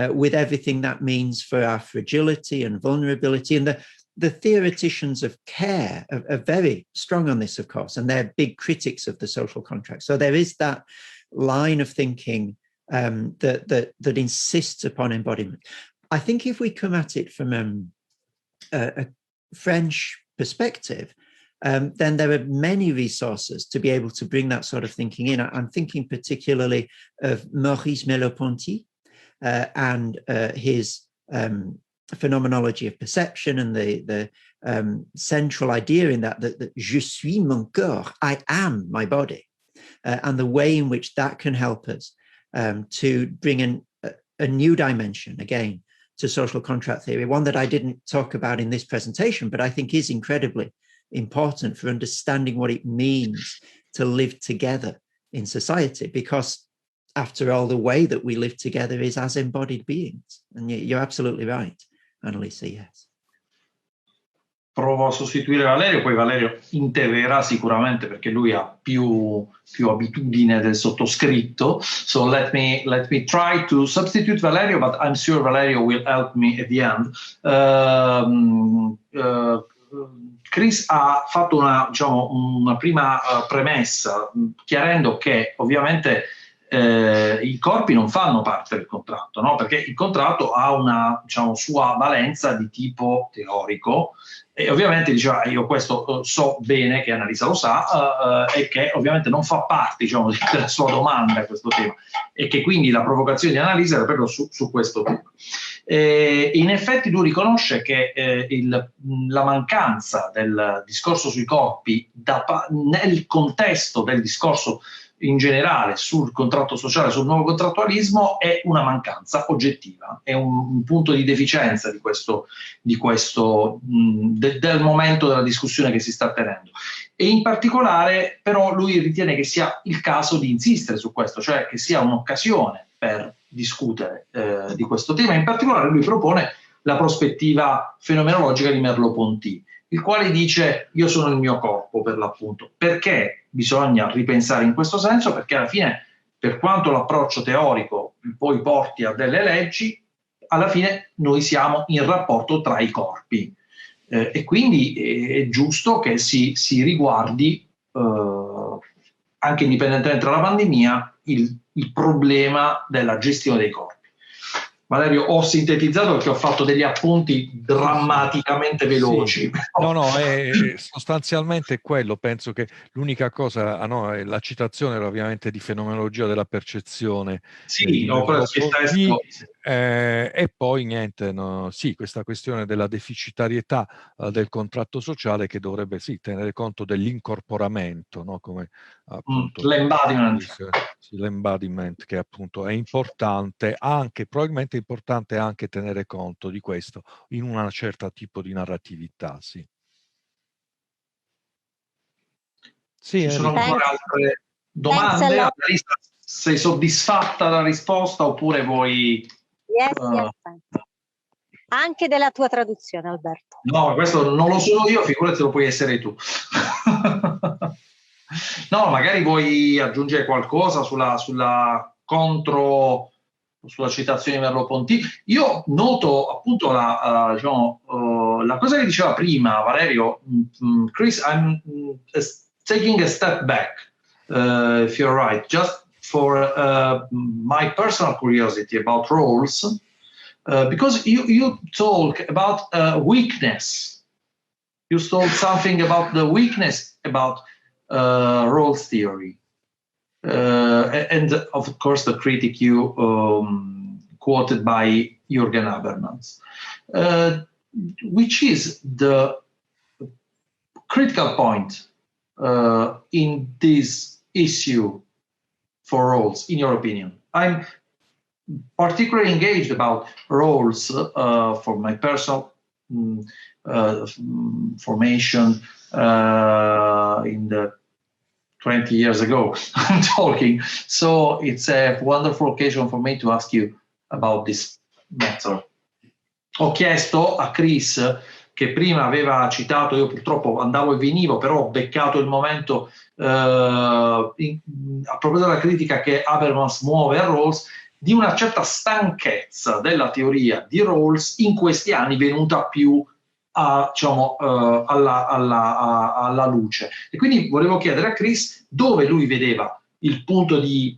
with everything that means for our fragility and vulnerability. And the theoreticians of care are very strong on this, of course, and they're big critics of the social contract. So there is that line of thinking that insists upon embodiment. I think if we come at it from a French perspective, then there are many resources to be able to bring that sort of thinking in. I'm thinking particularly of Maurice Merleau-Ponty and his phenomenology of perception, and the central idea in that je suis mon corps, I am my body. and the way in which that can help us to bring a new dimension, again, to social contract theory, one that I didn't talk about in this presentation, but I think is incredibly important for understanding what it means to live together in society, because after all, the way that we live together is as embodied beings. And you're absolutely right, Annalisa, yes. Provo a sostituire Valerio, poi Valerio interverrà sicuramente perché lui ha più abitudine del sottoscritto. So let me try to substitute Valerio, but I'm sure Valerio will help me at the end. Chris ha fatto una prima premessa, chiarendo che ovviamente i corpi non fanno parte del contratto, no? Perché il contratto ha una sua valenza di tipo teorico. E ovviamente diceva, io questo so bene, che Annalisa lo sa, e che ovviamente non fa parte della sua domanda questo tema, e che quindi la provocazione di Annalisa era proprio su questo tema. In effetti lui riconosce che la mancanza del discorso sui corpi nel contesto del discorso in generale sul contratto sociale, sul nuovo contrattualismo, è una mancanza oggettiva, è un punto di deficienza del momento della discussione che si sta tenendo. E in particolare però lui ritiene che sia il caso di insistere su questo, cioè che sia un'occasione per discutere di questo tema. In particolare lui propone la prospettiva fenomenologica di Merleau-Ponty, il quale dice: io sono il mio corpo, per l'appunto. Perché bisogna ripensare in questo senso? Perché alla fine, per quanto l'approccio teorico poi porti a delle leggi, alla fine noi siamo in rapporto tra i corpi, e quindi è giusto che si riguardi, anche indipendentemente dalla pandemia, il problema della gestione dei corpi. Valerio, ho sintetizzato perché ho fatto degli appunti drammaticamente veloci. Sì. No, è sostanzialmente quello. Penso che l'unica cosa, la citazione era ovviamente di Fenomenologia della percezione. Sì, ho preso il testo. E poi niente, questa questione della deficitarietà del contratto sociale, che dovrebbe tenere conto dell'incorporamento, no? Come appunto l'embodiment, che appunto è importante, probabilmente è importante anche tenere conto di questo in una certa tipo di narratività. Sì, ci sono ancora altre domande? Annalisa, sei soddisfatta della risposta oppure vuoi... Yes. Anche della tua traduzione, Alberto. No, questo non lo sono io, figurati, lo puoi essere tu. No, magari vuoi aggiungere qualcosa sulla citazione di Merleau-Ponty. Io noto appunto la cosa che diceva prima Valerio. Chris, I'm taking a step back, if you're right, just for my personal curiosity about Rawls, because you talk about weakness. You told something about the weakness about Rawls theory, and of course the critic you quoted by Jürgen Habermas, which is the critical point in this issue for Rawls, in your opinion? I'm particularly engaged about Rawls for my personal formation in the 20 years ago I'm talking, so it's a wonderful occasion for me to ask you about this matter. Ho chiesto a Chris, che prima aveva citato, io purtroppo andavo e venivo, però ho beccato il momento a proposito della critica che Habermas muove a Rawls, di una certa stanchezza della teoria di Rawls in questi anni, venuta più alla luce. E quindi volevo chiedere a Chris dove lui vedeva il punto di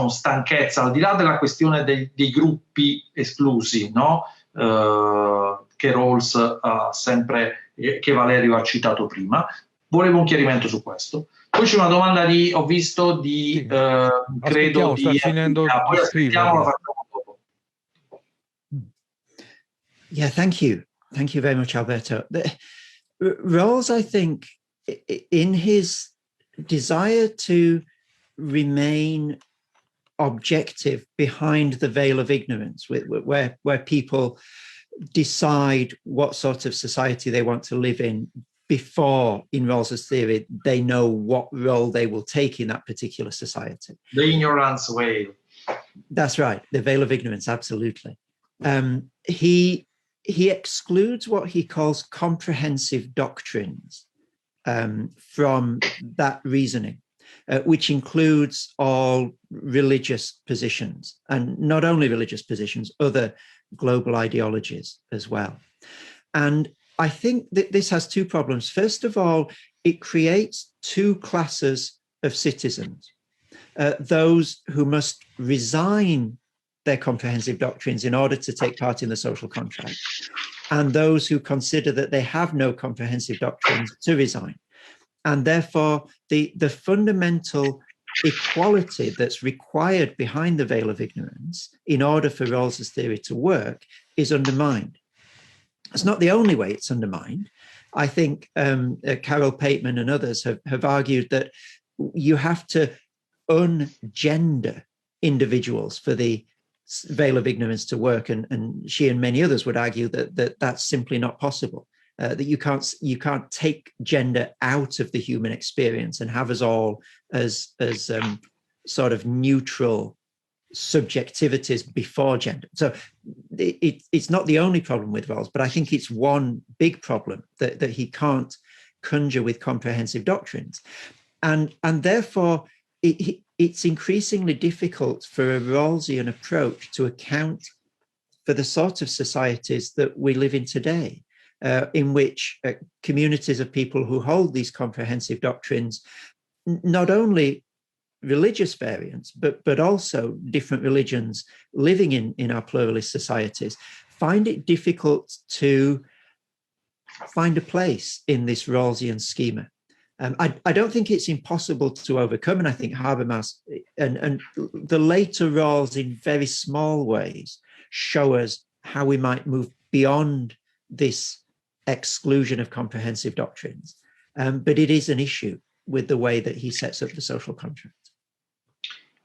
stanchezza, al di là della questione dei gruppi esclusi, no? Che Rawls ha sempre, che Valerio ha citato prima. Volevo un chiarimento su questo. Poi c'è una domanda ho visto di credo sta finendo poi aspettiamo, la facciamo dopo. Yeah, thank you very much, Alberto. Rawls, I think, in his desire to remain objective behind the veil of ignorance, where people decide what sort of society they want to live in before, in Rawls's theory, they know what role they will take in that particular society. The ignorance veil. That's right, the veil of ignorance, absolutely. He excludes what he calls comprehensive doctrines from that reasoning, which includes all religious positions, and not only religious positions, other global ideologies as well. And I think that this has two problems. First of all, it creates two classes of citizens, those who must resign their comprehensive doctrines in order to take part in the social contract, and those who consider that they have no comprehensive doctrines to resign. And therefore, the fundamental equality that's required behind the veil of ignorance in order for Rawls's theory to work is undermined. It's not the only way it's undermined. I think Carol Pateman and others have argued that you have to ungender individuals for the veil of ignorance to work, and she and many others would argue that that's simply not possible. That you can't take gender out of the human experience and have us all as sort of neutral subjectivities before gender. So it's not the only problem with Rawls, but I think it's one big problem that he can't conjure with comprehensive doctrines, and therefore it's increasingly difficult for a Rawlsian approach to account for the sort of societies that we live in today. In which communities of people who hold these comprehensive doctrines, not only religious variants, but also different religions living in our pluralist societies, find it difficult to find a place in this Rawlsian schema. I don't think it's impossible to overcome, and I think Habermas and the later Rawls in very small ways show us how we might move beyond this exclusion of comprehensive doctrines. But it is an issue with the way that he sets up the social contract.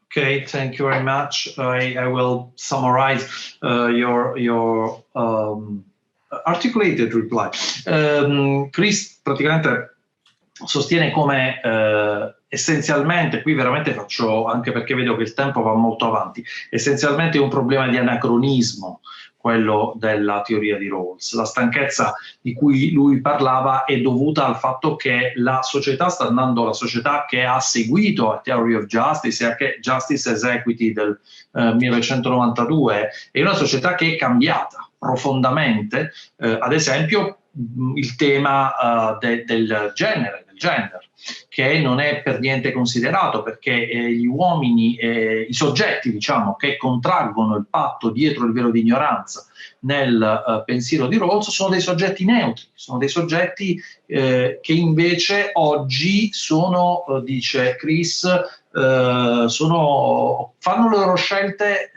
Okay, thank you very much. I will summarize your articulated reply. Chris praticamente sostiene come essenzialmente, qui veramente faccio, anche perché vedo che il tempo va molto avanti, essenzialmente è un problema di anacronismo, quello della teoria di Rawls. La stanchezza di cui lui parlava è dovuta al fatto che la società sta andando, la società che ha seguito a Theory of Justice e anche Justice as Equity del 1992, è una società che è cambiata profondamente, ad esempio il tema del genere, del gender, che non è per niente considerato, perché gli uomini, i soggetti, diciamo, che contraggono il patto dietro il velo di ignoranza nel pensiero di Rawls sono dei soggetti neutri, sono dei soggetti che invece oggi sono, dice Chris, fanno le loro scelte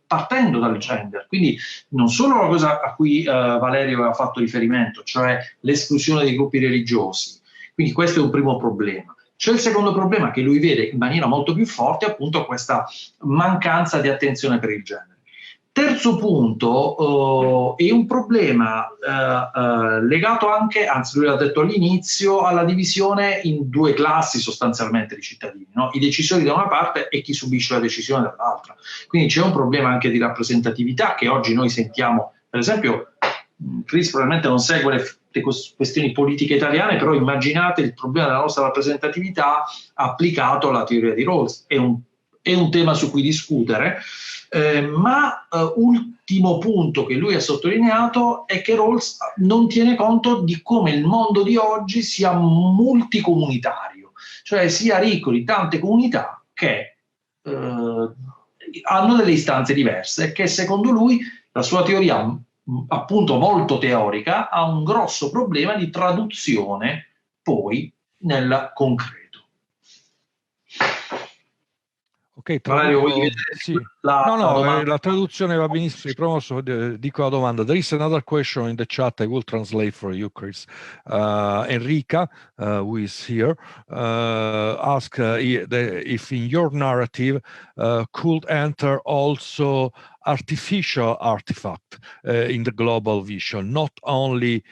partendo dal gender. Quindi non solo la cosa a cui Valerio aveva fatto riferimento, cioè l'esclusione dei gruppi religiosi. Quindi questo è un primo problema. C'è il secondo problema che lui vede in maniera molto più forte, appunto questa mancanza di attenzione per il genere. Terzo punto, è un problema legato anche, anzi lui l'ha detto all'inizio, alla divisione in due classi sostanzialmente di cittadini, no? I decisori da una parte e chi subisce la decisione dall'altra. Quindi c'è un problema anche di rappresentatività che oggi noi sentiamo, per esempio, Chris probabilmente non segue le questioni politiche italiane, però immaginate il problema della nostra rappresentatività applicato alla teoria di Rawls. È un tema su cui discutere, ma ultimo punto che lui ha sottolineato è che Rawls non tiene conto di come il mondo di oggi sia multicomunitario, cioè sia ricco di tante comunità che hanno delle istanze diverse e che secondo lui la sua teoria, appunto molto teorica, ha un grosso problema di traduzione poi nel concreto. Ok, traduco, sì. La traduzione va benissimo, promosso, dico la domanda. There is another question in the chat, I will translate for you, Chris. Enrica, who is here, ask if in your narrative could enter also artificial artifact in the global vision, not only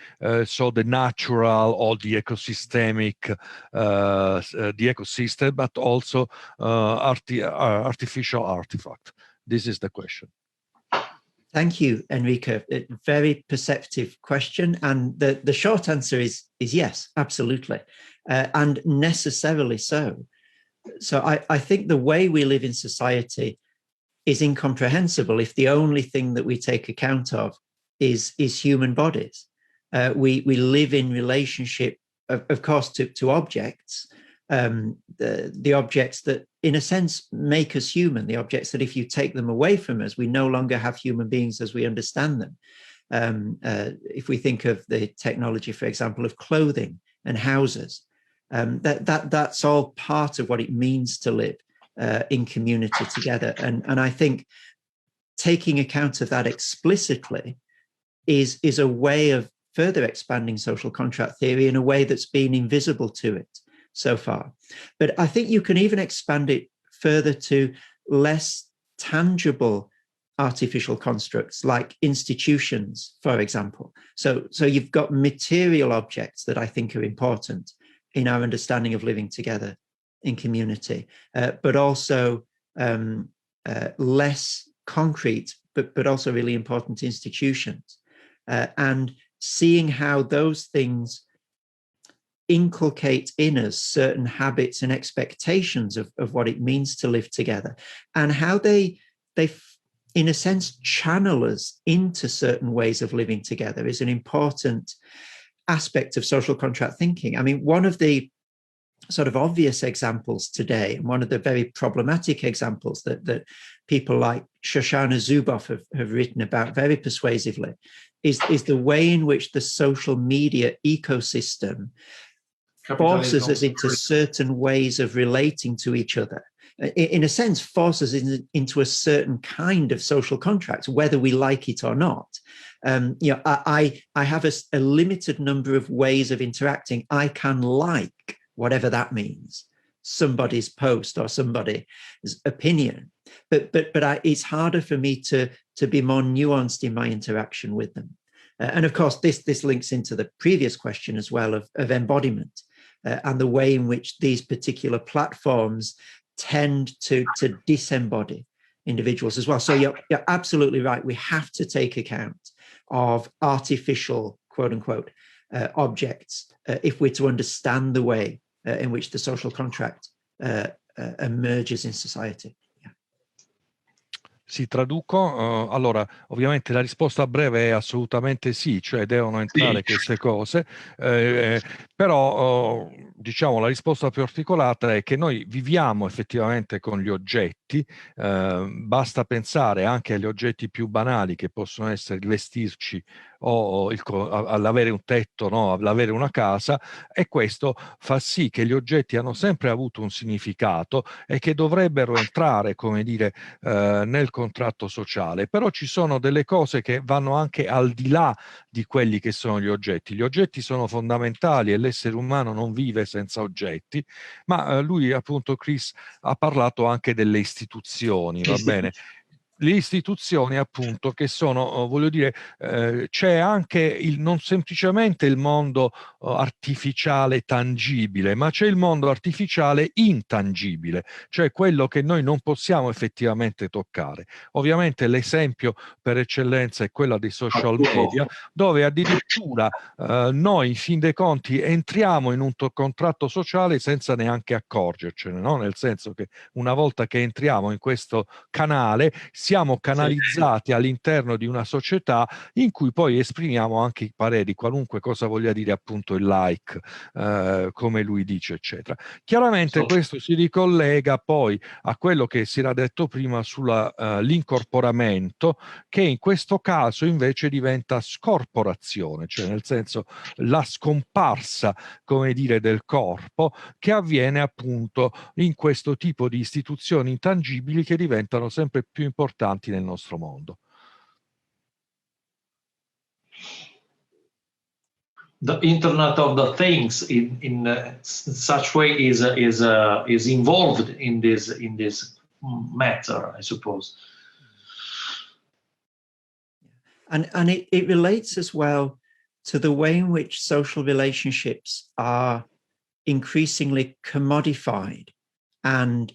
so the natural or the ecosystemic, the ecosystem, but also artificial artifact. This is the question. Thank you, Enrica. A very perceptive question, and the short answer is yes, absolutely, and necessarily so. So I think the way we live in society is incomprehensible if the only thing that we take account of is human bodies. We live in relationship, of course, to objects, the objects that, in a sense, make us human, the objects that if you take them away from us, we no longer have human beings as we understand them. If we think of the technology, for example, of clothing and houses, that's all part of what it means to live in community together. And I think taking account of that explicitly is a way of further expanding social contract theory in a way that's been invisible to it so far. But I think you can even expand it further to less tangible artificial constructs like institutions, for example. So you've got material objects that I think are important in our understanding of living together in community, but also less concrete, but also really important institutions, and seeing how those things inculcate in us certain habits and expectations of what it means to live together, and how they in a sense channel us into certain ways of living together is an important aspect of social contract thinking. I mean, one of the sort of obvious examples today, and one of the very problematic examples that people like Shoshana Zuboff have written about very persuasively, is the way in which the social media ecosystem forces us into certain ways of relating to each other. In a sense, forces us into a certain kind of social contract, whether we like it or not. I have a limited number of ways of interacting. I can like, whatever that means, somebody's post or somebody's opinion, but it's harder for me to be more nuanced in my interaction with them. And of course, this links into the previous question as well of embodiment and the way in which these particular platforms tend to disembody individuals as well. So you're absolutely right. We have to take account of artificial, quote unquote, objects if we're to understand the way in which the social contract emerges in society. Sì, traduco. Allora, ovviamente la risposta breve è assolutamente sì, cioè devono entrare queste cose, però diciamo la risposta più articolata è che noi viviamo effettivamente con gli oggetti, basta pensare anche agli oggetti più banali che possono essere il vestirci o all'avere un tetto, no? All'avere una casa, e questo fa sì che gli oggetti hanno sempre avuto un significato e che dovrebbero entrare, come dire, nel contratto sociale. Però ci sono delle cose che vanno anche al di là di quelli che sono gli oggetti. Gli oggetti sono fondamentali e l'essere umano non vive senza oggetti, ma lui, appunto, Chris, ha parlato anche delle istituzioni, va bene? Le istituzioni, appunto, che sono, voglio dire, c'è anche non semplicemente il mondo artificiale tangibile, ma c'è il mondo artificiale intangibile, cioè quello che noi non possiamo effettivamente toccare. Ovviamente l'esempio per eccellenza è quella dei social media, dove addirittura noi, in fin dei conti, entriamo in un contratto sociale senza neanche accorgercene, no? Nel senso che una volta che entriamo in questo canale siamo canalizzati all'interno di una società in cui poi esprimiamo anche i pareri, qualunque cosa voglia dire appunto il like, come lui dice, eccetera. Chiaramente questo si ricollega poi a quello che si era detto prima sull'incorporamento, che in questo caso invece diventa scorporazione, cioè nel senso la scomparsa, come dire, del corpo, che avviene appunto in questo tipo di istituzioni intangibili che diventano sempre più importanti nel nostro mondo. The Internet of the Things in such way is involved in this matter, I suppose. And it relates as well to the way in which social relationships are increasingly commodified and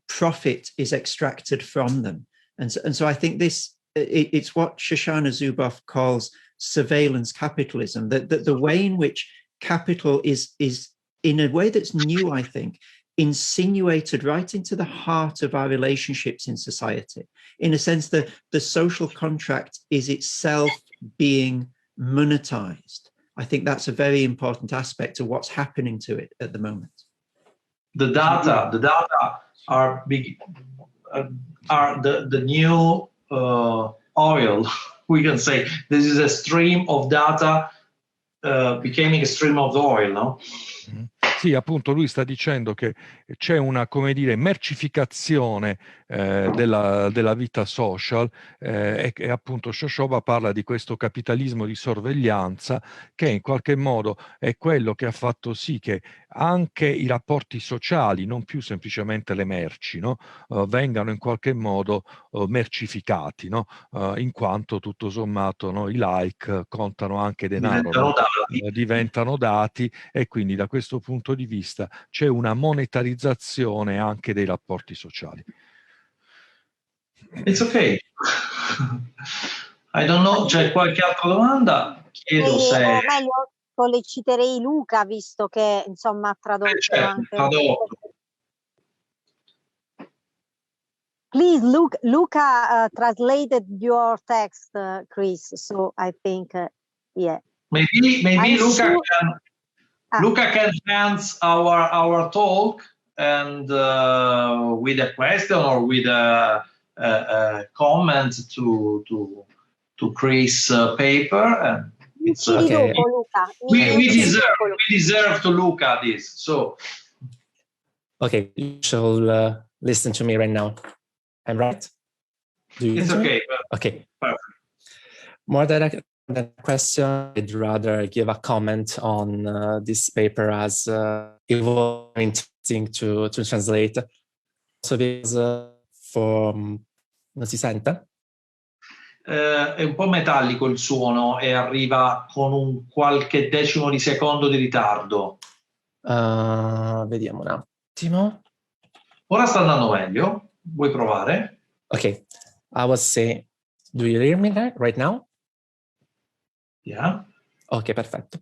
profit is extracted from them. And so I think it's what Shoshana Zuboff calls surveillance capitalism, that the way in which capital is in a way that's new, I think, insinuated right into the heart of our relationships in society. In a sense, the social contract is itself being monetized. I think that's a very important aspect of what's happening to it at the moment. The data are the new oil. We can say this is a stream of data becoming a stream of oil, no? Mm-hmm. Sì, appunto lui sta dicendo che c'è una, come dire, mercificazione della vita social e appunto Shoshova parla di questo capitalismo di sorveglianza che in qualche modo è quello che ha fatto sì che anche i rapporti sociali, non più semplicemente le merci, no? Vengano in qualche modo mercificati, no? In quanto tutto sommato, no, i like contano anche denaro, diventano dati e quindi da questo punto di vista c'è una monetarizzazione anche dei rapporti sociali. It's okay. I don't know, c'è qualche altra domanda? Chiedo se... meglio solleciterei Luca, visto che insomma ha tradotto anche... Tradotto. Please, Luca translated your text, Chris, so I think, yeah. Maybe Luca can enhance our talk and with a question or with a comment to Chris' paper. And it's okay. We deserve to Luca this. So okay, you shall listen to me right now. I'm right? It's okay. Okay. Perfect. More than a question, I'd rather give a comment on this paper as it was interesting to translate. So because non si sente? È un po' metallico il suono e arriva con un qualche decimo di secondo di ritardo. Vediamo un attimo. Ora sta andando meglio. Vuoi provare? Okay. I was saying, do you hear me right now? Yeah. Okay, perfetto.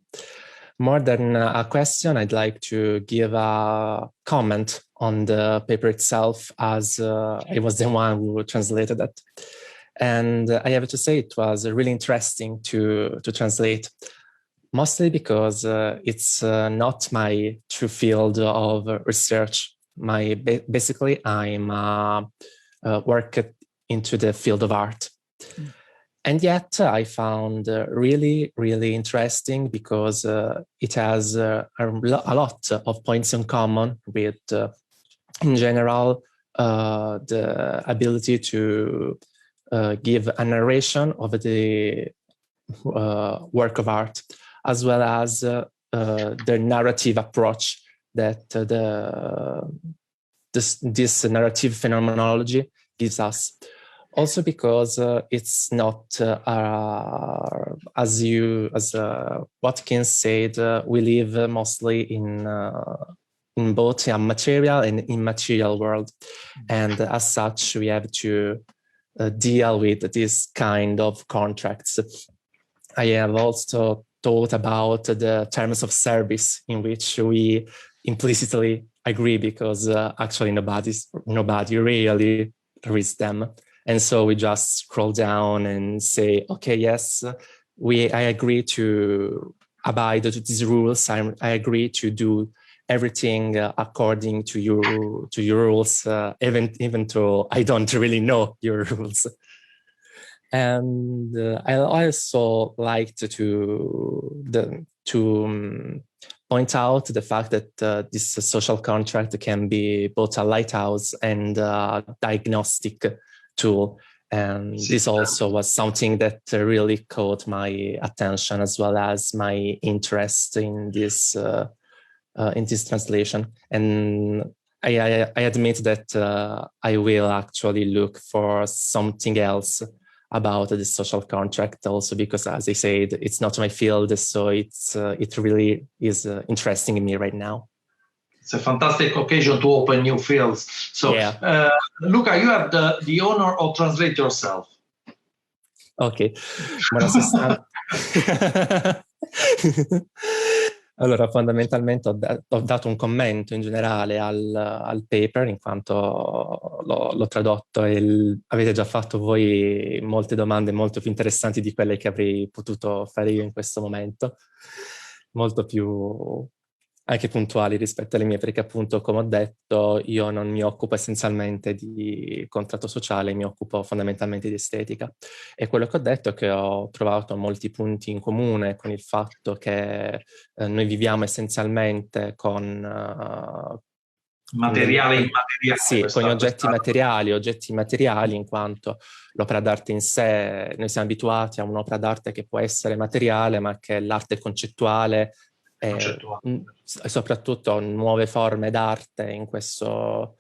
More than a question, I'd like to give a comment on the paper itself, as I was the one who translated it. And I have to say it was really interesting to translate, mostly because it's not my true field of research. Basically, I'm work into the field of art. And yet I found really, really interesting because it has a lot of points in common with, in general, the ability to give a narration of the work of art, as well as the narrative approach that this narrative phenomenology gives us. Also because it's not, as Watkin said, we live mostly in both a material and immaterial world. And as such, we have to deal with this kind of contracts. I have also thought about the terms of service in which we implicitly agree, because actually nobody really reads them. And so we just scroll down and say, okay, yes, I agree to abide to these rules. I agree to do everything according to your rules, even though I don't really know your rules. And I also liked to point out the fact that this social contract can be both a lighthouse and a diagnostic tool. And this also was something that really caught my attention, as well as my interest in this translation. And I admit that I will actually look for something else about the social contract also, because, as I said, it's not my field, so it really is interesting in me right now. It's a fantastic occasion to open new fields. So, yeah. Luca, you have the honor of translate yourself. Ok, allora fondamentalmente ho dato un commento in generale al paper, in quanto l'ho tradotto, e avete già fatto voi molte domande molto più interessanti di quelle che avrei potuto fare io in questo momento, molto più anche puntuali rispetto alle mie, perché appunto, come ho detto, io non mi occupo essenzialmente di contratto sociale, mi occupo fondamentalmente di estetica. E quello che ho detto è che ho trovato molti punti in comune con il fatto che noi viviamo essenzialmente con materiale e immateriale. Sì, con gli oggetti materiali, in quanto l'opera d'arte in sé, noi siamo abituati a un'opera d'arte che può essere materiale, ma che l'arte concettuale e soprattutto nuove forme d'arte in questo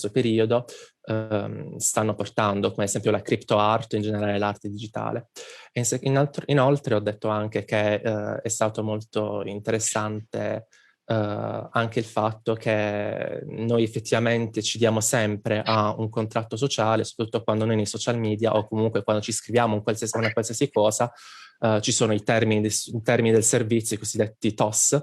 periodo stanno portando, come esempio la crypto art, in generale l'arte digitale. E inoltre ho detto anche che è stato molto interessante anche il fatto che noi effettivamente ci diamo sempre a un contratto sociale, soprattutto quando noi nei social media o comunque quando ci scriviamo una qualsiasi cosa, ci sono i termini del servizio, i cosiddetti TOS,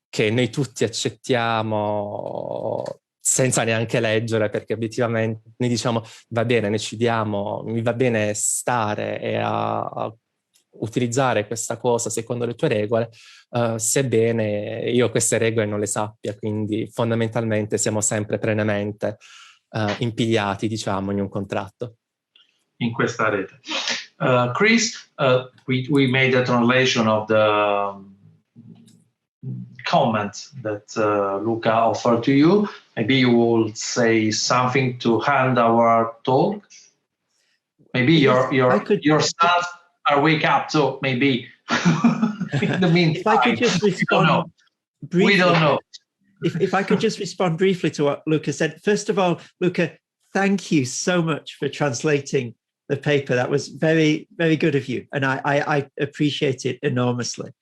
che noi tutti accettiamo senza neanche leggere, perché obiettivamente noi diciamo va bene, mi va bene stare e a utilizzare questa cosa secondo le tue regole, sebbene io queste regole non le sappia, quindi fondamentalmente siamo sempre perennemente impigliati, diciamo, in un contratto. In questa rete. Chris, we made a translation of the comment that Luca offered to you. Maybe you will say something to end our talk. Maybe your sons are wake up, so maybe in the meantime. If I could just respond briefly. We don't know. If I could just respond briefly to what Luca said. First of all, Luca, thank you so much for translating the paper. That was very, very good of you, and I appreciate it enormously.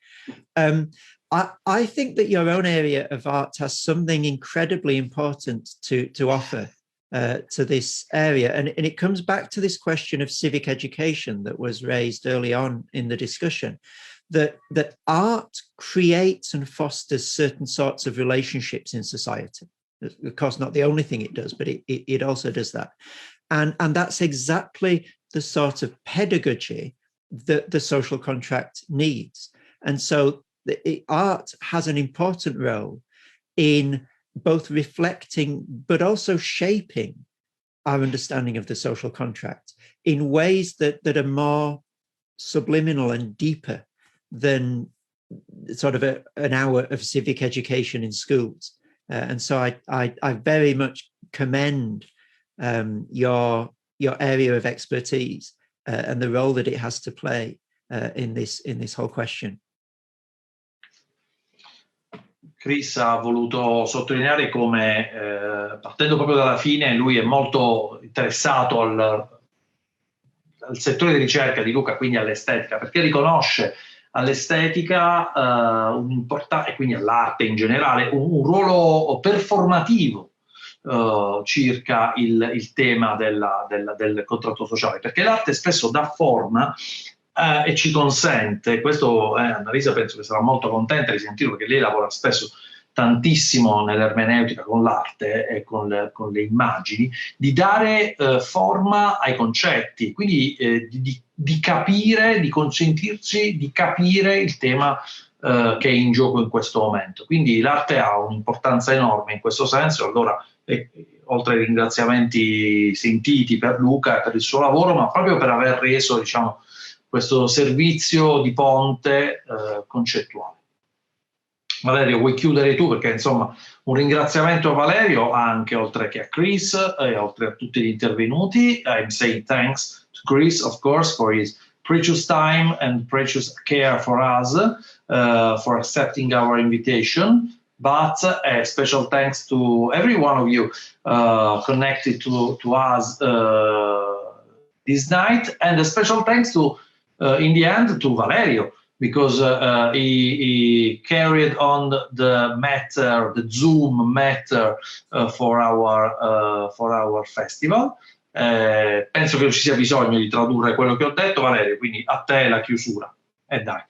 I think that your own area of art has something incredibly important to offer to this area, and it comes back to this question of civic education that was raised early on in the discussion, that art creates and fosters certain sorts of relationships in society. Of course, not the only thing it does, but it also does that. And that's exactly the sort of pedagogy that the social contract needs. And so art has an important role in both reflecting, but also shaping our understanding of the social contract in ways that are more subliminal and deeper than sort of an hour of civic education in schools. And so I very much commend your area of expertise and the role that it has to play in this whole question. Chris ha voluto sottolineare come, partendo proprio dalla fine, lui è molto interessato al settore di ricerca di Luca, quindi all'estetica, perché riconosce all'estetica e quindi all'arte in generale un ruolo performativo circa il tema del contratto sociale, perché l'arte spesso dà forma e ci consente, questo Annalisa penso che sarà molto contenta di sentirlo, perché lei lavora spesso tantissimo nell'ermeneutica con l'arte e con le immagini, di dare forma ai concetti, quindi di capire, di consentirci di capire il tema che è in gioco in questo momento. Quindi l'arte ha un'importanza enorme in questo senso. Allora, oltre ai ringraziamenti sentiti per Luca e per il suo lavoro, ma proprio per aver reso, diciamo, questo servizio di ponte concettuale. Valerio, vuoi chiudere tu? Perché insomma un ringraziamento a Valerio anche, oltre che a Chris e oltre a tutti gli intervenuti. I'm saying thanks to Chris, of course, for his precious time and precious care for us, for accepting our invitation. But a special thanks to every one of you connected to us this night, and a special thanks to, in the end, to Valerio, because he carried on the matter, the Zoom matter for our festival. Penso che non ci sia bisogno di tradurre quello che ho detto, Valerio, quindi a te la chiusura. Dai.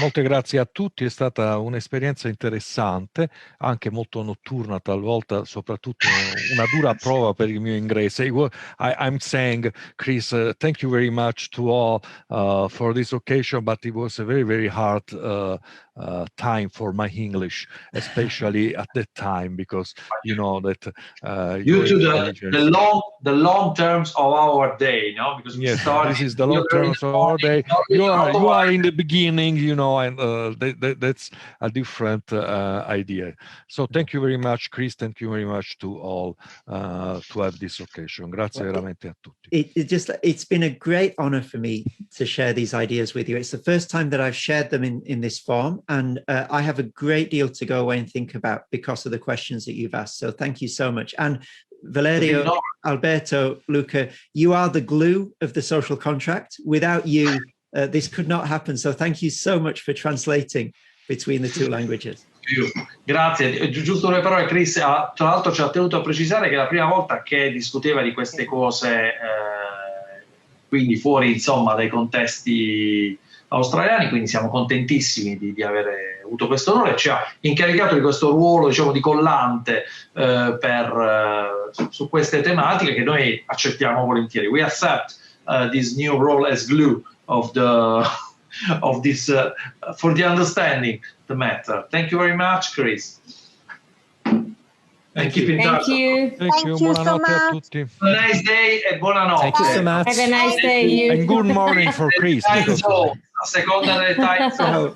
Molte grazie a tutti, è stata un'esperienza interessante, anche molto notturna talvolta, soprattutto una dura prova per il mio inglese. I'm saying, Chris, thank you very much to all for this occasion, but it was a very, very hard time for my English, especially at that time, because you know that due to the long terms of our day, no? Because yes, this is the long terms of our day. You are in the beginning, you know, and that's a different idea. So thank you very much, Chris. Thank you very much to all to have this occasion. Grazie veramente a tutti. It's been a great honor for me to share these ideas with you. It's the first time that I've shared them in this form, and I have a great deal to go away and think about because of the questions that you've asked. So thank you so much. And Valerio, Alberto, Luca, you are the glue of the social contract. Without you, this could not happen. So thank you so much for translating between the two languages. Grazie. Giusto due parole, Chris. Tra l'altro ci ha tenuto a precisare che è la prima volta che discuteva di queste cose, quindi fuori, insomma, dai contesti australiani, quindi siamo contentissimi di avere avuto questo onore. Ci ha incaricato di questo ruolo, diciamo, di collante su queste tematiche che noi accettiamo volentieri. We accept this new role as glue of this for the understanding the matter. Thank you very much, Chris. Thank you. Thank you. Thank you. Buonanotte a tutti. Have a nice day e buonanotte. Thank you so much. Have a nice day. And good morning for Chris. A seconda delle time zone.